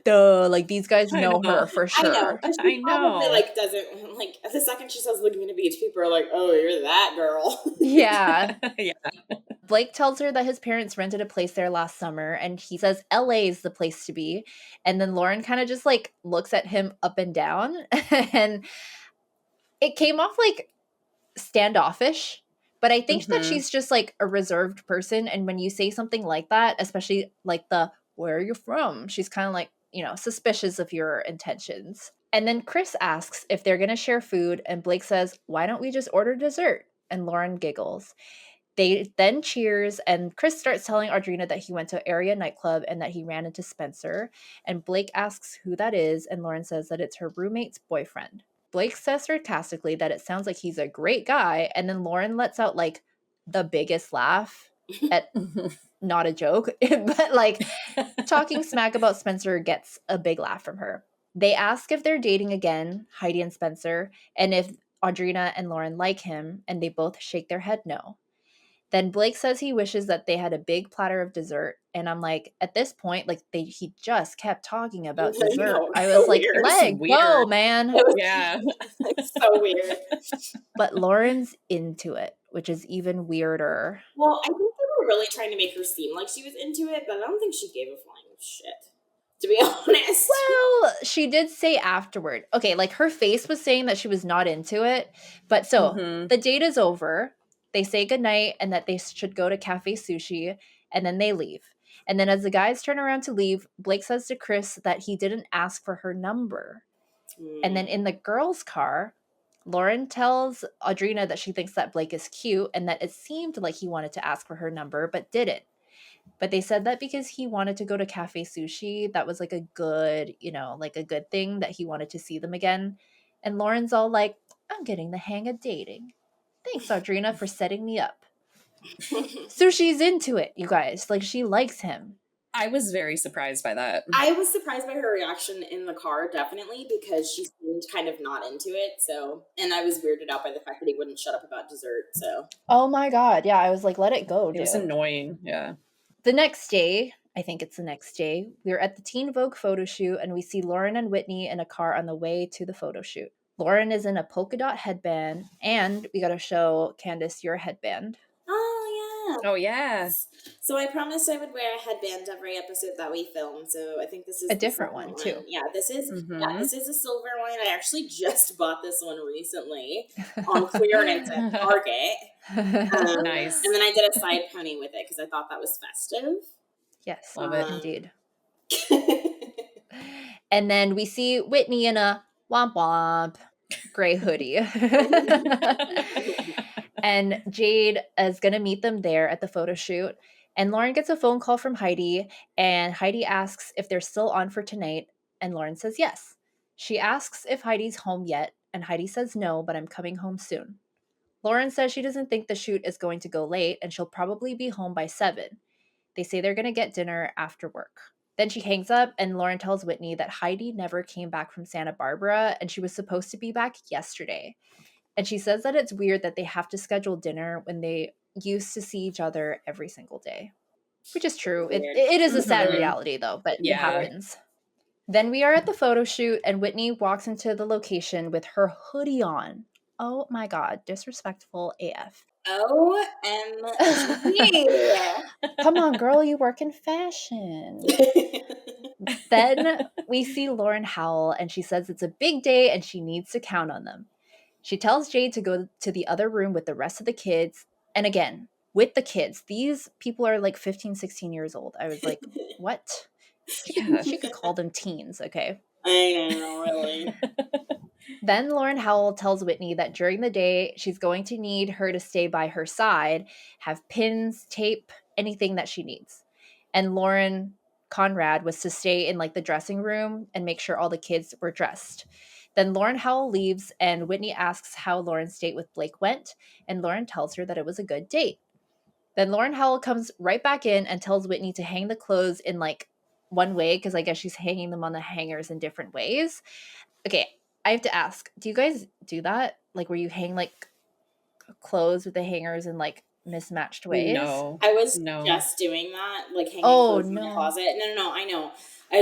Speaker 1: Duh, these guys know her for sure.
Speaker 2: I know. Probably doesn't the second she says Laguna Beach, people are like, oh, you're that girl.
Speaker 1: Yeah.
Speaker 3: Yeah.
Speaker 1: Blake tells her that his parents rented a place there last summer, and he says LA is the place to be. And then Lauren kind of just looks at him up and down, and it came off standoffish. But I think that she's just a reserved person, and when you say something like that, especially the where are you from, she's kind of suspicious of your intentions. And then Chris asks if they're gonna share food, and Blake says, why don't we just order dessert? And Lauren giggles. They then cheers, and Chris starts telling Audrina that he went to area nightclub and that he ran into Spencer. And Blake asks who that is, and Lauren says that it's her roommate's boyfriend. Blake says sarcastically that it sounds like he's a great guy, and then Lauren lets out the biggest laugh at not a joke, but talking smack about Spencer gets a big laugh from her. They ask if they're dating again, Heidi and Spencer, and if Audrina and Lauren like him, and they both shake their head no. Then Blake says he wishes that they had a big platter of dessert. And I'm like, at this point, like he just kept talking about
Speaker 2: I
Speaker 1: dessert.
Speaker 2: know,
Speaker 1: I
Speaker 2: it's
Speaker 1: was
Speaker 2: so
Speaker 1: like,
Speaker 2: weird.
Speaker 3: It was
Speaker 1: let go,
Speaker 3: weird.
Speaker 1: man.
Speaker 2: It was
Speaker 3: Yeah.
Speaker 2: it's so weird.
Speaker 1: But Lauren's into it, which is even weirder.
Speaker 2: Well, I think they were really trying to make her seem like she was into it, but I don't think she gave a flying shit, to be honest.
Speaker 1: Well, she did say afterward. Okay, like her face was saying that she was not into it. But so
Speaker 3: Mhm.
Speaker 1: the date is over. They say goodnight and that they should go to Cafe Sushi, and then they leave. And then as the guys turn around to leave, Blake says to Chris that he didn't ask for her number. And then in the girls' car, Lauren tells Audrina that she thinks that Blake is cute and that it seemed like he wanted to ask for her number, but didn't. But they said that because he wanted to go to Cafe Sushi, that was like a good, like a good thing that he wanted to see them again. And Lauren's all like, I'm getting the hang of dating. Thanks, Audrina, for setting me up. So she's into it, you guys. Like, she likes him.
Speaker 3: I was very surprised by that.
Speaker 2: I was surprised by her reaction in the car, definitely, because she seemed kind of not into it. So, and I was weirded out by the fact that he wouldn't shut up about dessert. So,
Speaker 1: Oh my God. Yeah, I was like, let it go,
Speaker 3: It was
Speaker 1: dude.
Speaker 3: annoying. Yeah.
Speaker 1: The next day, I think it's the next day, we're at the Teen Vogue photo shoot and we see Lauren and Whitney in a car on the way to the photo shoot. Lauren is in a polka dot headband, and we got to show Candace your headband.
Speaker 2: oh yeah.
Speaker 3: Oh yeah.
Speaker 2: So I promised I would wear a headband every episode that we film. So I think this is
Speaker 1: A
Speaker 2: the
Speaker 1: different
Speaker 2: second
Speaker 1: one, too.
Speaker 2: Yeah, this is
Speaker 3: Mhm.
Speaker 2: this is a silver one. I actually just bought this one recently on clearance at Target.
Speaker 3: Nice.
Speaker 2: And then I did a side pony with it because I thought that was festive.
Speaker 1: Yes,
Speaker 3: Love it.
Speaker 1: indeed. And then we see Whitney in a womp womp gray hoodie. And Jade is going to meet them there at the photo shoot. And Lauren gets a phone call from Heidi, and Heidi asks if they're still on for tonight, and Lauren says yes. She asks if Heidi's home yet, and Heidi says no, but I'm coming home soon. Lauren says she doesn't think the shoot is going to go late, and she'll probably be home by 7. They say they're going to get dinner after work. Then she hangs up, and Lauren tells Whitney that Heidi never came back from Santa Barbara, and she was supposed to be back yesterday. And she says that it's weird that they have to schedule dinner when they used to see each other every single day. Which is true. It is a sad
Speaker 3: Mhm.
Speaker 1: reality, though, but it
Speaker 3: Yeah.
Speaker 1: happens. Then we are at the photo shoot, and Whitney walks into the location with her hoodie on. Oh my God, disrespectful AF.
Speaker 2: OMG.
Speaker 1: Come on, girl, you work in fashion. Then we see Lauren Howell, and she says it's a big day and she needs to count on them. She tells Jade to go to the other room with the rest of the kids. And again, with the kids, these people are like 15, 16 years old. I was like, what? She could call them teens, okay?
Speaker 2: I know, really.
Speaker 1: Then Lauren Howell tells Whitney that during the day, she's going to need her to stay by her side, have pins, tape, anything that she needs. And Lauren Conrad was to stay in like the dressing room and make sure all the kids were dressed. Then Lauren Howell leaves, and Whitney asks how Lauren's date with Blake went, and Lauren tells her that it was a good date. Then Lauren Howell comes right back in and tells Whitney to hang the clothes in like one way, because I guess she's hanging them on the hangers in different ways. Okay, I have to ask, do you guys do that? Like where you hang like clothes with the hangers in like mismatched ways?
Speaker 3: No.
Speaker 2: I was
Speaker 3: No.
Speaker 2: just doing that, like hanging
Speaker 1: Oh,
Speaker 2: clothes in my
Speaker 1: no.
Speaker 2: closet. No, I know. I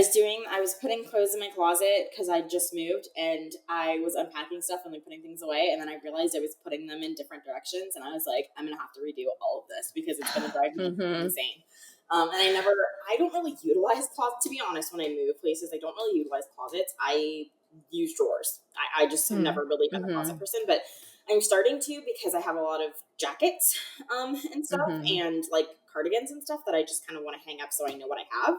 Speaker 2: was putting clothes in my closet because I just moved and I was unpacking stuff and like putting things away. And then I realized I was putting them in different directions. And I was like, I'm going to have to redo all of this because it's going to drive me
Speaker 3: Mhm.
Speaker 2: insane. And I don't really utilize closets, to be honest. When I move places, I don't really utilize closets. I use drawers. I just have never really been a closet person, but I'm starting to because I have a lot of jackets and stuff and like cardigans and stuff that I just kind of want to hang up so I know what I have.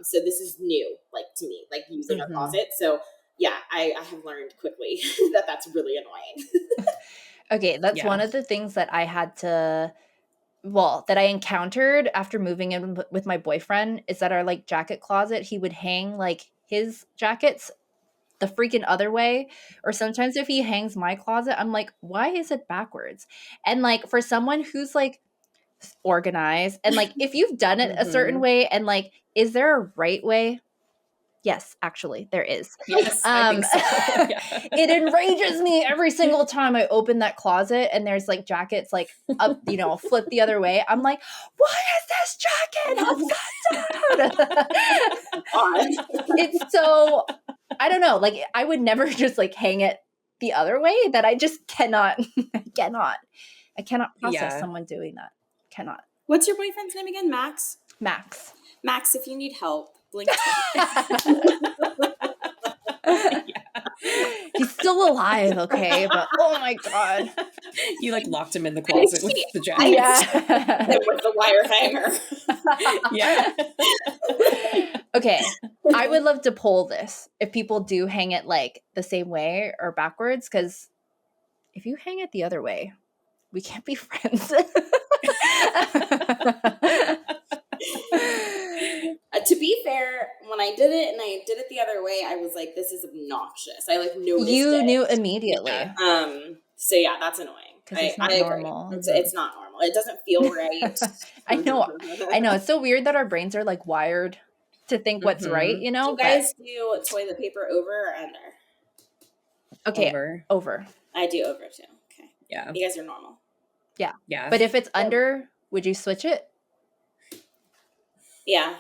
Speaker 2: So this is new, like to me, like using a closet. So yeah, I have learned quickly that that's really annoying.
Speaker 1: Okay, that's one of the things that I had to, that I encountered after moving in with my boyfriend, is that our like jacket closet, he would hang like his jackets the freaking other way. Or sometimes if he hangs my closet, I'm like, why is it backwards? And like for someone who's like organized and like if you've done it a certain way, and like, is there a right way? Yes, actually, there is.
Speaker 3: Yes, I think so. Yeah.
Speaker 1: It enrages me every single time I open that closet and there's like jackets like up, flip the other way. I'm like, why is this jacket upside down? It's so, I don't know. Like, I would never just like hang it the other way. That I just cannot, I cannot process someone doing that. Cannot.
Speaker 2: What's your boyfriend's name again? Max?
Speaker 1: Max.
Speaker 2: Max, if you need help, blink.
Speaker 1: He's still alive, okay? But oh my god,
Speaker 3: you like locked him in the closet with the jacket.
Speaker 1: Yeah,
Speaker 2: with the wire hanger.
Speaker 3: Yeah.
Speaker 1: Okay, I would love to poll this if people do hang it like the same way or backwards, because if you hang it the other way, we can't be friends.
Speaker 2: To be fair, when I did it and I did it the other way, I was like, "This is obnoxious." I like noticed.
Speaker 1: You knew immediately.
Speaker 2: Yeah. So yeah, that's annoying.
Speaker 1: Because it's not normal.
Speaker 2: It's not normal. It doesn't feel right.
Speaker 1: I know. It's so weird that our brains are like wired to think what's right.
Speaker 2: Do you guys do toilet paper over or under?
Speaker 1: Okay, over.
Speaker 2: I do over too. Okay.
Speaker 3: Yeah.
Speaker 2: You guys are normal.
Speaker 1: Yeah.
Speaker 3: Yeah.
Speaker 1: But if it's under, would you switch it?
Speaker 2: Yeah.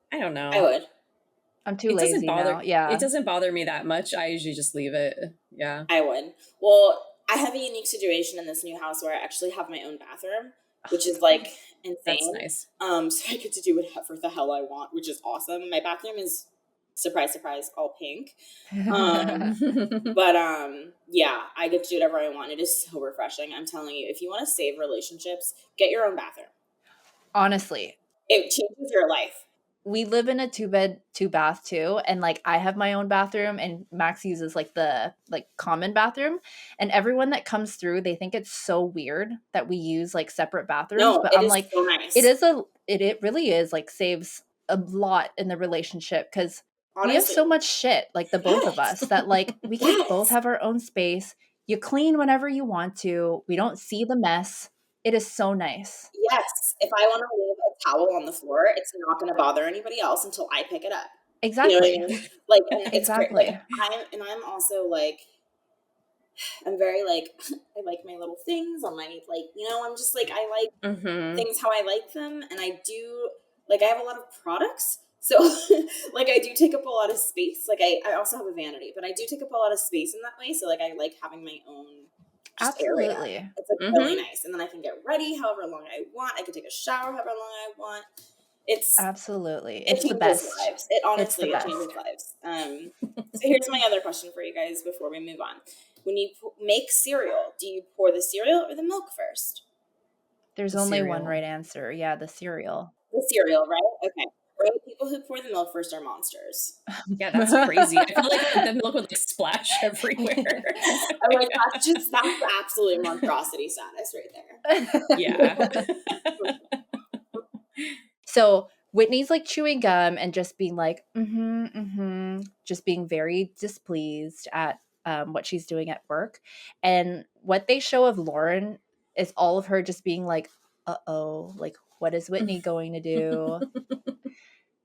Speaker 3: I don't know.
Speaker 2: I would.
Speaker 1: I'm too lazy now. Yeah.
Speaker 3: It doesn't bother me that much. I usually just leave it. Yeah.
Speaker 2: I would. Well, I have a unique situation in this new house where I actually have my own bathroom, which is like insane.
Speaker 3: That's nice.
Speaker 2: So I get to do whatever the hell I want, which is awesome. My bathroom is, surprise, surprise, all pink. But yeah, I get to do whatever I want. It is so refreshing. I'm telling you, if you want to save relationships, get your own bathroom.
Speaker 1: Honestly.
Speaker 2: It changes your life.
Speaker 1: We live in a 2-bed, 2-bath too. And like, I have my own bathroom and Max uses like the common bathroom, and everyone that comes through, they think it's so weird that we use like separate bathrooms.
Speaker 2: No,
Speaker 1: but I'm like,
Speaker 2: so nice.
Speaker 1: it really is like saves a lot in the relationship, because we have so much shit, like the both of us, that like we can both have our own space. You clean whenever you want to. We don't see the mess. It is so nice.
Speaker 2: Yes. If I want to leave a towel on the floor, it's not going to bother anybody else until I pick it up.
Speaker 1: Exactly.
Speaker 2: You know what I mean? Like, and
Speaker 1: exactly.
Speaker 2: It's great. I'm also like, I'm very like, I like my little things on my, like, I'm just like, I like things how I like them. And I do, like, I have a lot of products. So, like, I do take up a lot of space. Like, I also have a vanity, but I do take up a lot of space in that way. So, like, I like having my own
Speaker 1: Absolutely.
Speaker 2: area. It's like really nice. And then I can get ready however long I want. I can take a shower however long I want. It's
Speaker 1: absolutely.
Speaker 2: It's the best. Lives. It honestly
Speaker 1: it
Speaker 2: changes lives. So here's my other question for you guys before we move on. When you make cereal, do you pour the cereal or the milk first?
Speaker 1: There's only one right answer. Yeah, the cereal.
Speaker 2: The cereal, right? Okay. Right? People who pour the milk first are monsters.
Speaker 3: Yeah, that's crazy. I feel like the milk would like splash everywhere.
Speaker 2: I'm like, that's absolutely monstrosity status right there.
Speaker 3: Yeah.
Speaker 1: So Whitney's like chewing gum and just being like, just being very displeased at what she's doing at work. And what they show of Lauren is all of her just being like, uh-oh, like, what is Whitney going to do?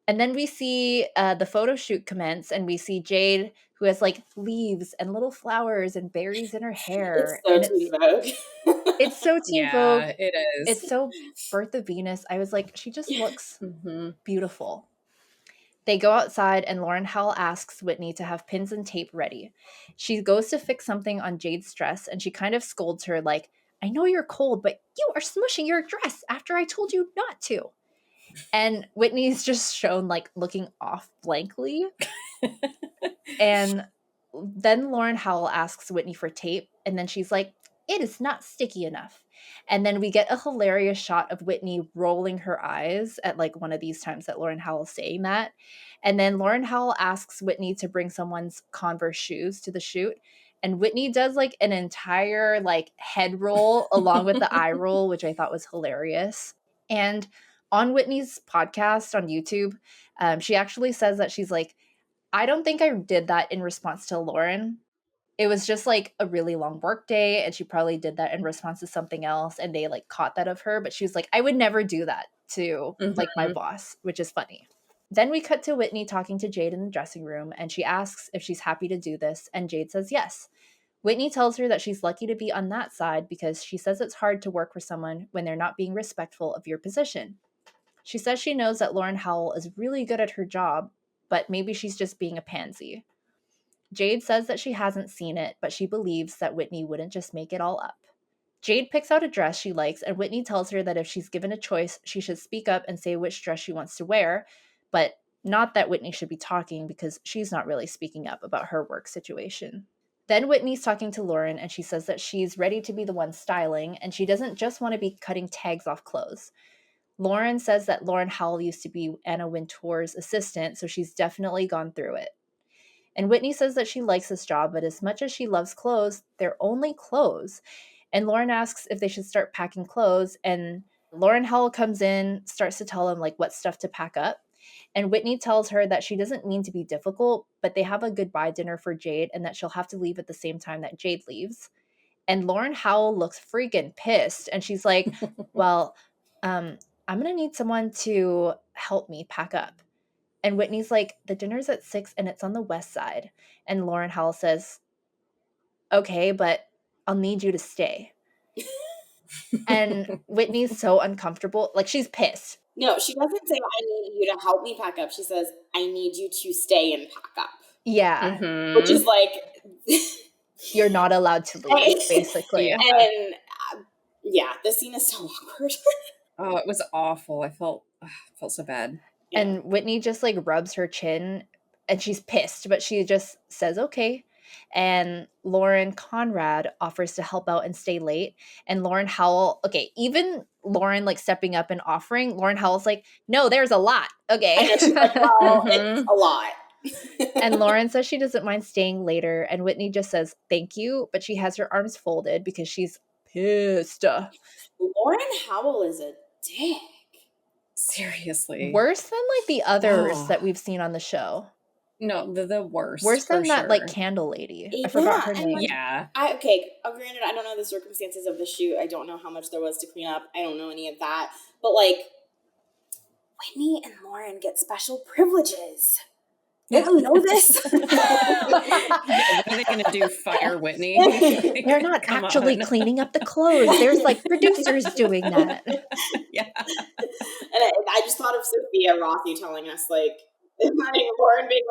Speaker 1: And then we see the photo shoot commence, and we see Jade, who has like leaves and little flowers and berries in her hair.
Speaker 2: It's so Teen Vogue.
Speaker 1: It's so Teen Vogue.
Speaker 3: It is.
Speaker 1: It's so Birth of Venus. I was like, she just looks beautiful. They go outside, and Lauren Howell asks Whitney to have pins and tape ready. She goes to fix something on Jade's dress, and she kind of scolds her like, I know you're cold, but you are smushing your dress after I told you not to. And Whitney's just shown like looking off blankly. And then Lauren Howell asks Whitney for tape, and then she's like, it is not sticky enough. And then we get a hilarious shot of Whitney rolling her eyes at like one of these times that Lauren Howell's saying that. And then Lauren Howell asks Whitney to bring someone's Converse shoes to the shoot. And Whitney does like an entire like head roll along with the eye roll, which I thought was hilarious. And on Whitney's podcast on YouTube, she actually says that she's like, I don't think I did that in response to Lauren. It was just like a really long work day, and she probably did that in response to something else, and they like caught that of her. But she was like, I would never do that to like my boss, which is funny. Then we cut to Whitney talking to Jade in the dressing room, and she asks if she's happy to do this, and Jade says yes. Whitney tells her that she's lucky to be on that side because she says it's hard to work for someone when they're not being respectful of your position. She says she knows that Lauren Howell is really good at her job, but maybe she's just being a pansy. Jade says that she hasn't seen it, but she believes that Whitney wouldn't just make it all up. Jade picks out a dress she likes, and Whitney tells her that if she's given a choice, she should speak up and say which dress she wants to wear, but not that Whitney should be talking because she's not really speaking up about her work situation. Then Whitney's talking to Lauren, and she says that she's ready to be the one styling, and she doesn't just want to be cutting tags off clothes. Lauren says that Lauren Howell used to be Anna Wintour's assistant, so she's definitely gone through it. And Whitney says that she likes this job, but as much as she loves clothes, they're only clothes. And Lauren asks if they should start packing clothes, and Lauren Howell comes in, starts to tell him like what stuff to pack up. And Whitney tells her that she doesn't mean to be difficult, but they have a goodbye dinner for Jade and that she'll have to leave at the same time that Jade leaves. And Lauren Howell looks freaking pissed, and she's like, well, I'm going to need someone to help me pack up. And Whitney's like, the dinner's at 6 and it's on the west side. And Lauren Howell says, okay, but I'll need you to stay. And Whitney's so uncomfortable. Like, she's pissed.
Speaker 2: No, she doesn't say, I need you to help me pack up. She says, I need you to stay and pack up.
Speaker 1: Yeah.
Speaker 3: Mhm.
Speaker 2: Which is like...
Speaker 1: You're not allowed to leave, basically.
Speaker 3: Yeah.
Speaker 2: And yeah, this scene is so awkward.
Speaker 3: Oh, it was awful. I felt so bad.
Speaker 2: Yeah.
Speaker 1: And Whitney just like rubs her chin and she's pissed, but she just says, okay. And Lauren Conrad offers to help out and stay late. And Lauren Howell, okay, even Lauren like stepping up and offering, Lauren Howell's like, no, there's a lot. Okay.
Speaker 2: I know, she's like, well, it's a lot.
Speaker 1: And Lauren says she doesn't mind staying later. And Whitney just says, thank you. But she has her arms folded because she's pissed.
Speaker 2: Lauren Howell is a dick.
Speaker 3: Seriously.
Speaker 1: Worse than like the others that we've seen on the show.
Speaker 3: No, the worst.
Speaker 1: Worse than that
Speaker 3: sure.
Speaker 1: like candle lady. I
Speaker 2: Yeah,
Speaker 1: forgot her
Speaker 2: and,
Speaker 1: name.
Speaker 2: like,
Speaker 3: Yeah.
Speaker 2: Granted, I don't know the circumstances of the shoot. I don't know how much there was to clean up. I don't know any of that. But like, Whitney and Lauren get special privileges. You don't know this?
Speaker 3: Yeah, what are they going to do? Fire Whitney?
Speaker 1: They're not
Speaker 3: Come
Speaker 1: actually
Speaker 3: on.
Speaker 1: cleaning up the clothes. There's like producers doing that.
Speaker 3: Yeah.
Speaker 2: And I just thought of Sophia Rossi telling us like, Lauren being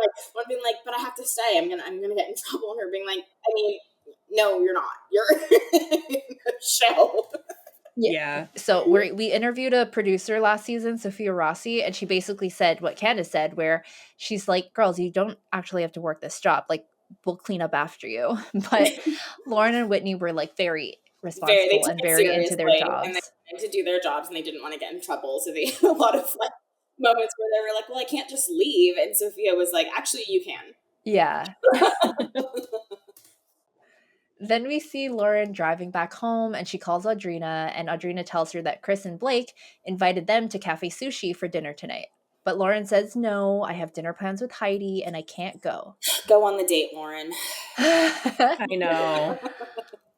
Speaker 2: like, but I have to stay. I'm gonna get in trouble. And her being like, I mean, no, you're not. You're a show.
Speaker 3: Yeah.
Speaker 1: So we interviewed a producer last season, Sophia Rossi, and she basically said what Candace said, where she's like, girls, you don't actually have to work this job. Like, we'll clean up after you. But Lauren and Whitney were like very responsible and very into their jobs.
Speaker 2: And they wanted to do their jobs and they didn't want to get in trouble. So they had a lot of like moments where they were like, well, I can't just leave. And Sophia was like, actually, you can.
Speaker 1: Yeah. Then we see Lauren driving back home and she calls Audrina, and Audrina tells her that Chris and Blake invited them to Cafe Sushi for dinner tonight. But Lauren says, no, I have dinner plans with Heidi and I can't go.
Speaker 2: Go on the date, Lauren.
Speaker 3: I know.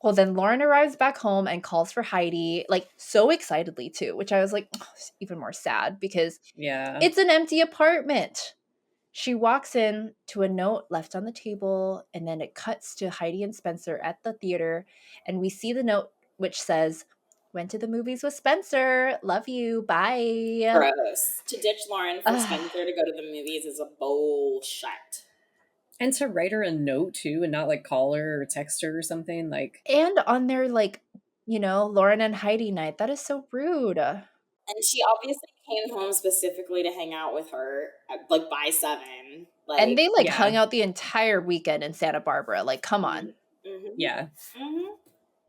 Speaker 1: Well, then Lauren arrives back home and calls for Heidi, like so excitedly too, which I was like, even more sad because it's an empty apartment. She walks in to a note left on the table, and then it cuts to Heidi and Spencer at the theater, and we see the note which says, went to the movies with Spencer. Love you. Bye.
Speaker 2: Gross. To ditch Lauren for Spencer to go to the movies is a bullshit.
Speaker 3: And to write her a note too and not like call her or text her or something like.
Speaker 1: And on their like, Lauren and Heidi night. That is so rude.
Speaker 2: And she obviously came home specifically to hang out with her, like, by 7. Like,
Speaker 1: and they, hung out the entire weekend in Santa Barbara. Like, come on.
Speaker 2: Mm-hmm.
Speaker 3: Yeah.
Speaker 2: Mm-hmm.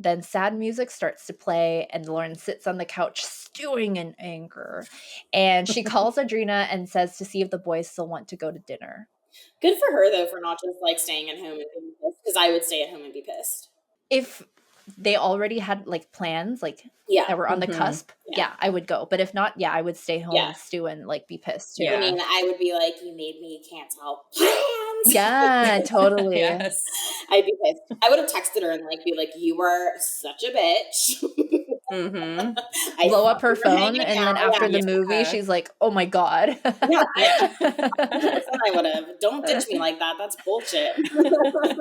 Speaker 1: Then sad music starts to play, and Lauren sits on the couch stewing in anger. And she calls Audrina and says to see if the boys still want to go to dinner.
Speaker 2: Good for her, though, for not just, staying at home and being pissed, because I would stay at home and be pissed.
Speaker 1: If they already had plans that were on the cusp, I would go. But if not, I would stay home and stew and be pissed too.
Speaker 2: I mean, I would be like, you made me cancel plans.
Speaker 1: Yeah, totally.
Speaker 3: Yes.
Speaker 2: I'd be pissed. I would have texted her and be like, you are such a bitch.
Speaker 3: Mm-hmm.
Speaker 2: I
Speaker 1: blow
Speaker 2: thought
Speaker 1: up
Speaker 2: we
Speaker 1: her
Speaker 2: were
Speaker 1: phone,
Speaker 2: hanging
Speaker 1: and then
Speaker 2: out.
Speaker 1: after the
Speaker 2: Yeah,
Speaker 1: movie, she's like, "Oh my god."
Speaker 2: yeah,
Speaker 3: Yeah.
Speaker 2: 100% I would have. Don't ditch me like that. That's bullshit.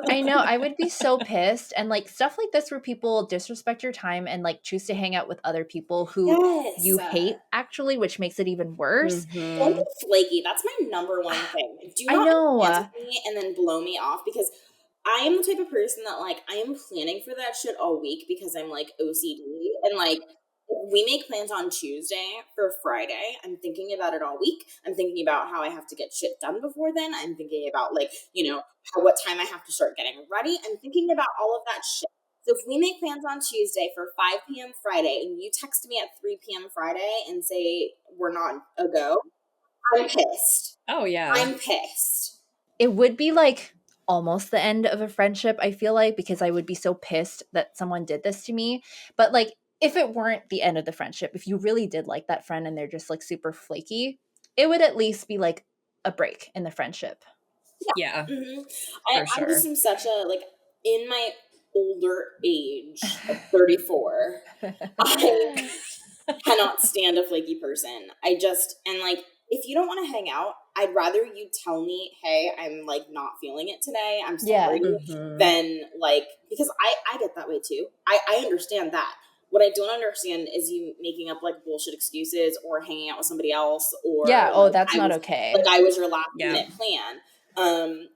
Speaker 1: I know, I would be so pissed, and, like, stuff like this where people disrespect your time and, like, choose to hang out with other people who
Speaker 2: Yes.
Speaker 1: you hate, actually, which makes it even worse.
Speaker 2: Don't
Speaker 3: Mm-hmm.
Speaker 2: be flaky. That's my number one thing. Do
Speaker 1: I
Speaker 2: not make
Speaker 1: know.
Speaker 2: plans with me and then blow me off, because I am the type of person that, like, I am planning for that shit all week because I'm, like, OCD. And, like, if we make plans on Tuesday for Friday, I'm thinking about it all week. I'm thinking about how I have to get shit done before then. I'm thinking about, like, what time I have to start getting ready. I'm thinking about all of that shit. So if we make plans on Tuesday for 5 p.m. Friday and you text me at 3 p.m. Friday and say we're not a go, I'm pissed.
Speaker 3: Oh, yeah.
Speaker 2: I'm pissed.
Speaker 1: It would be, like, almost the end of a friendship, I feel like, because I would be so pissed that someone did this to me. But, like, if it weren't the end of the friendship, if you really did like that friend and they're just, like, super flaky, it would at least be, like, a break in the friendship.
Speaker 3: Yeah.
Speaker 2: Mm-hmm.
Speaker 3: For
Speaker 2: I just
Speaker 3: sure.
Speaker 2: am such a, like, in my older age of 34, I cannot stand a flaky person. And, like, if you don't want to hang out, I'd rather you tell me, hey, I'm, like, not feeling it today, I'm
Speaker 1: Yeah.
Speaker 2: sorry,
Speaker 3: Mm-hmm.
Speaker 2: than, like, because I get that way too. I understand that. What I don't understand is you making up, like, bullshit excuses or hanging out with somebody else, or
Speaker 1: Yeah, oh,
Speaker 2: like,
Speaker 1: that's not okay.
Speaker 2: Like, I was your last
Speaker 3: Yeah.
Speaker 2: minute plan.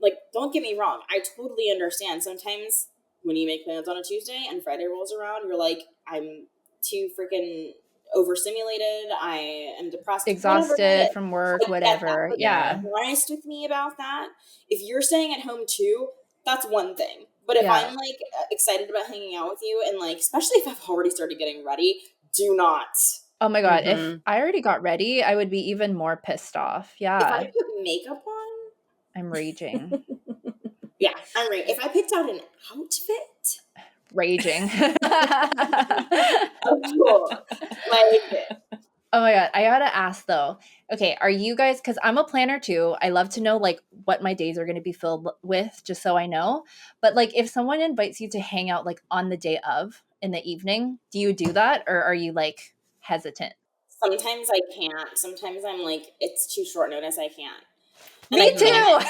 Speaker 2: Like, don't get me wrong, I totally understand. Sometimes when you make plans on a Tuesday and Friday rolls around, you're like, I'm too freaking overstimulated, I am depressed, whatever it
Speaker 1: Exhausted
Speaker 2: is.
Speaker 1: from work,
Speaker 2: I get that,
Speaker 1: whatever.
Speaker 2: but
Speaker 1: Yeah.
Speaker 2: be honest with me about that. If you're staying at home too, that's one thing. But if
Speaker 1: Yeah.
Speaker 2: I'm, like, excited about hanging out with you, and, like, especially if I've already started getting ready, do not.
Speaker 1: Oh my god, if
Speaker 3: Mhm.
Speaker 1: I already got ready, I would be even more pissed off.
Speaker 2: If I
Speaker 1: Yeah.
Speaker 2: put makeup on,
Speaker 1: I'm raging.
Speaker 2: yeah, I'm right. If I picked out an outfit,
Speaker 1: Raging.
Speaker 2: cool. Like,
Speaker 1: Oh my god, I gotta ask though. Okay, are you guys, because I'm a planner too. I love to know, like, what my days are going to be filled with, just so I know. But, like, if someone invites you to hang out, like, on the day of in the evening, do you do that, or are you, like, hesitant?
Speaker 2: sometimes I can't. Sometimes I'm like, it's too short notice, I can't. And
Speaker 1: Me
Speaker 2: I panic.
Speaker 1: too.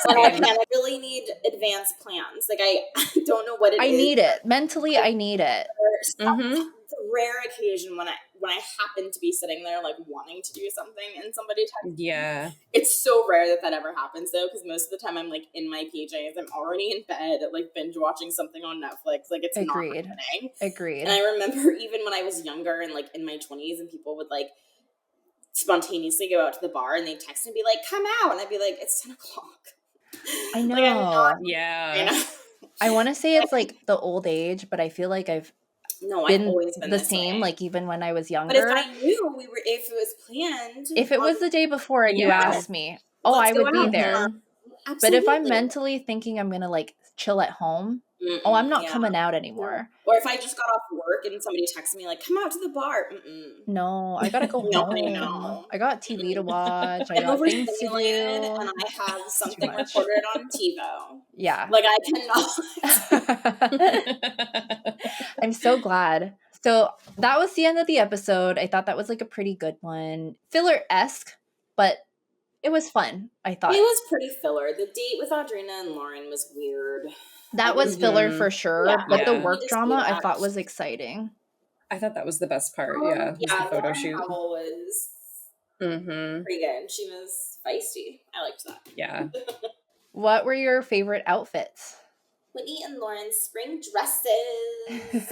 Speaker 2: And I
Speaker 3: Same.
Speaker 2: panic. I really need advanced plans. Like, I don't know what it
Speaker 1: I
Speaker 2: is.
Speaker 1: need it. Mentally, I need it.
Speaker 2: It's
Speaker 3: Mhm.
Speaker 2: a rare occasion when I happen to be sitting there, like, wanting to do something and somebody texts me.
Speaker 3: Yeah.
Speaker 2: It's so rare that ever happens, though, because most of the time I'm, like, in my PJs. I'm already in bed, like, binge watching something on Netflix. Like, it's
Speaker 1: Agreed.
Speaker 2: not happening.
Speaker 1: Agreed.
Speaker 2: And I remember even when I was younger and, like, in my 20s, and people would, like, spontaneously go out to the bar and they'd text and be like, come out. And I'd be like, it's 10 o'clock.
Speaker 1: I know.
Speaker 2: Like, I'm not,
Speaker 3: Yeah.
Speaker 1: I want to say it's, like, the old age, but I feel like I've
Speaker 2: No, I've
Speaker 1: been
Speaker 2: always been
Speaker 1: the
Speaker 2: this
Speaker 1: same,
Speaker 2: way.
Speaker 1: like, even when I was
Speaker 2: But if
Speaker 1: younger.
Speaker 2: I knew if it was planned,
Speaker 1: If it was the day before and you
Speaker 3: Yeah.
Speaker 1: asked me, oh,
Speaker 2: let's
Speaker 1: I
Speaker 2: go
Speaker 1: would be
Speaker 2: out.
Speaker 1: there.
Speaker 3: Mhm.
Speaker 1: But if I'm
Speaker 2: Absolutely.
Speaker 1: mentally thinking I'm gonna, like, chill at home,
Speaker 2: Mm-mm,
Speaker 1: oh, I'm not
Speaker 2: yeah.
Speaker 1: coming out anymore.
Speaker 2: Or if I just got off work and somebody texted me like, come out to the bar.
Speaker 1: No, I gotta go
Speaker 2: No,
Speaker 1: home.
Speaker 2: honey, no.
Speaker 1: I got TV to watch. I
Speaker 2: I'm
Speaker 1: got things to
Speaker 2: overstimulated
Speaker 1: do.
Speaker 2: and I have
Speaker 1: It's too
Speaker 2: something
Speaker 1: much.
Speaker 2: recorded on TiVo.
Speaker 1: Yeah.
Speaker 2: Like, I cannot.
Speaker 1: I'm so glad. So that was the end of the episode. I thought that was, like, a pretty good one. Filler-esque, but it was fun, I thought.
Speaker 2: It was pretty filler. The date with Audrina and Lauren was weird.
Speaker 1: That was filler for sure,
Speaker 2: Yeah,
Speaker 1: but
Speaker 3: I
Speaker 1: the
Speaker 3: didn't
Speaker 1: work
Speaker 2: need to see
Speaker 1: drama I
Speaker 2: that.
Speaker 1: thought was exciting.
Speaker 3: I thought that was the best part. Yeah. Was the photo
Speaker 2: Lauren
Speaker 3: shoot.
Speaker 2: Howell was
Speaker 3: Mhm.
Speaker 2: pretty good. She was feisty. I liked that.
Speaker 3: Yeah.
Speaker 1: What were your favorite outfits?
Speaker 2: Whitney and Lauren's spring dresses.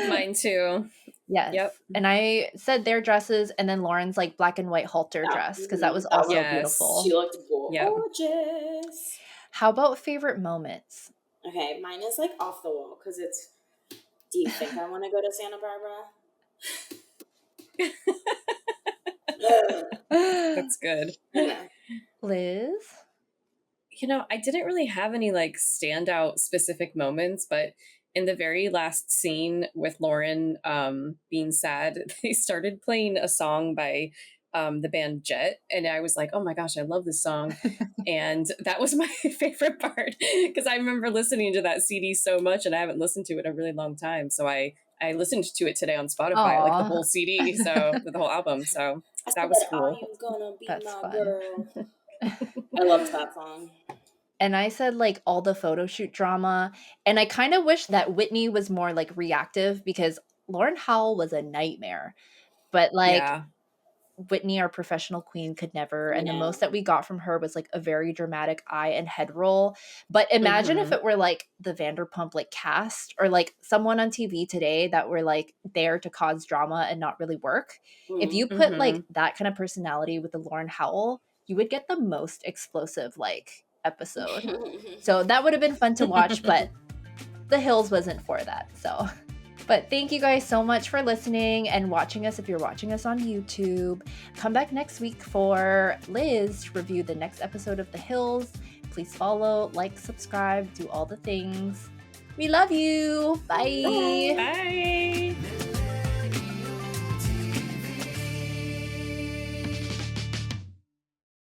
Speaker 3: Mine too.
Speaker 1: Yes.
Speaker 3: Yep.
Speaker 1: And I said their dresses and then Lauren's, like, black and white halter
Speaker 2: Yeah.
Speaker 1: dress, because that was
Speaker 2: That
Speaker 1: also
Speaker 3: Yes.
Speaker 1: beautiful.
Speaker 2: She looked
Speaker 3: Yep.
Speaker 2: gorgeous.
Speaker 1: How about favorite moments?
Speaker 2: Okay, mine is, like, off the wall because it's, do you think I want to go to Santa Barbara?
Speaker 3: That's good.
Speaker 1: Liz?
Speaker 3: You know, I didn't really have any, like, standout specific moments, but in the very last scene with Lauren being sad, they started playing a song by the band Jet, and I was like, oh my gosh, I love this song. And that was my favorite part because I remember listening to that CD so much, and I haven't listened to it in a really long time, so I I listened to it today on Spotify, like the
Speaker 1: Aw.
Speaker 3: whole CD, so the whole album. So
Speaker 2: I
Speaker 3: that
Speaker 2: said
Speaker 3: was
Speaker 2: that, are
Speaker 3: cool.
Speaker 2: you gonna be
Speaker 1: That's
Speaker 2: my
Speaker 1: fun.
Speaker 2: girl? I loved that song.
Speaker 1: And I said like all the photo shoot drama. And I kind of wish that Whitney was more like reactive because Lauren Howell was a nightmare. But like
Speaker 3: Yeah.
Speaker 1: Whitney, our professional queen, could never. And the
Speaker 2: Yeah.
Speaker 1: most that we got from her was like a very dramatic eye and head roll. But imagine if
Speaker 3: Mhm.
Speaker 1: it were like the Vanderpump like cast or like someone on TV today that were like there to cause drama and not really work. If you put like
Speaker 3: Mhm.
Speaker 1: that kind of personality with the Lauren Howell, you would get the most explosive like episode. So that would have been fun to watch, but The Hills wasn't for that. So but thank you guys so much for listening and watching us if you're watching us on YouTube. Come back next week for Liz to review the next episode of The Hills. Please follow, like, subscribe, do all the things. We love you. Bye.
Speaker 2: Bye.
Speaker 3: Bye.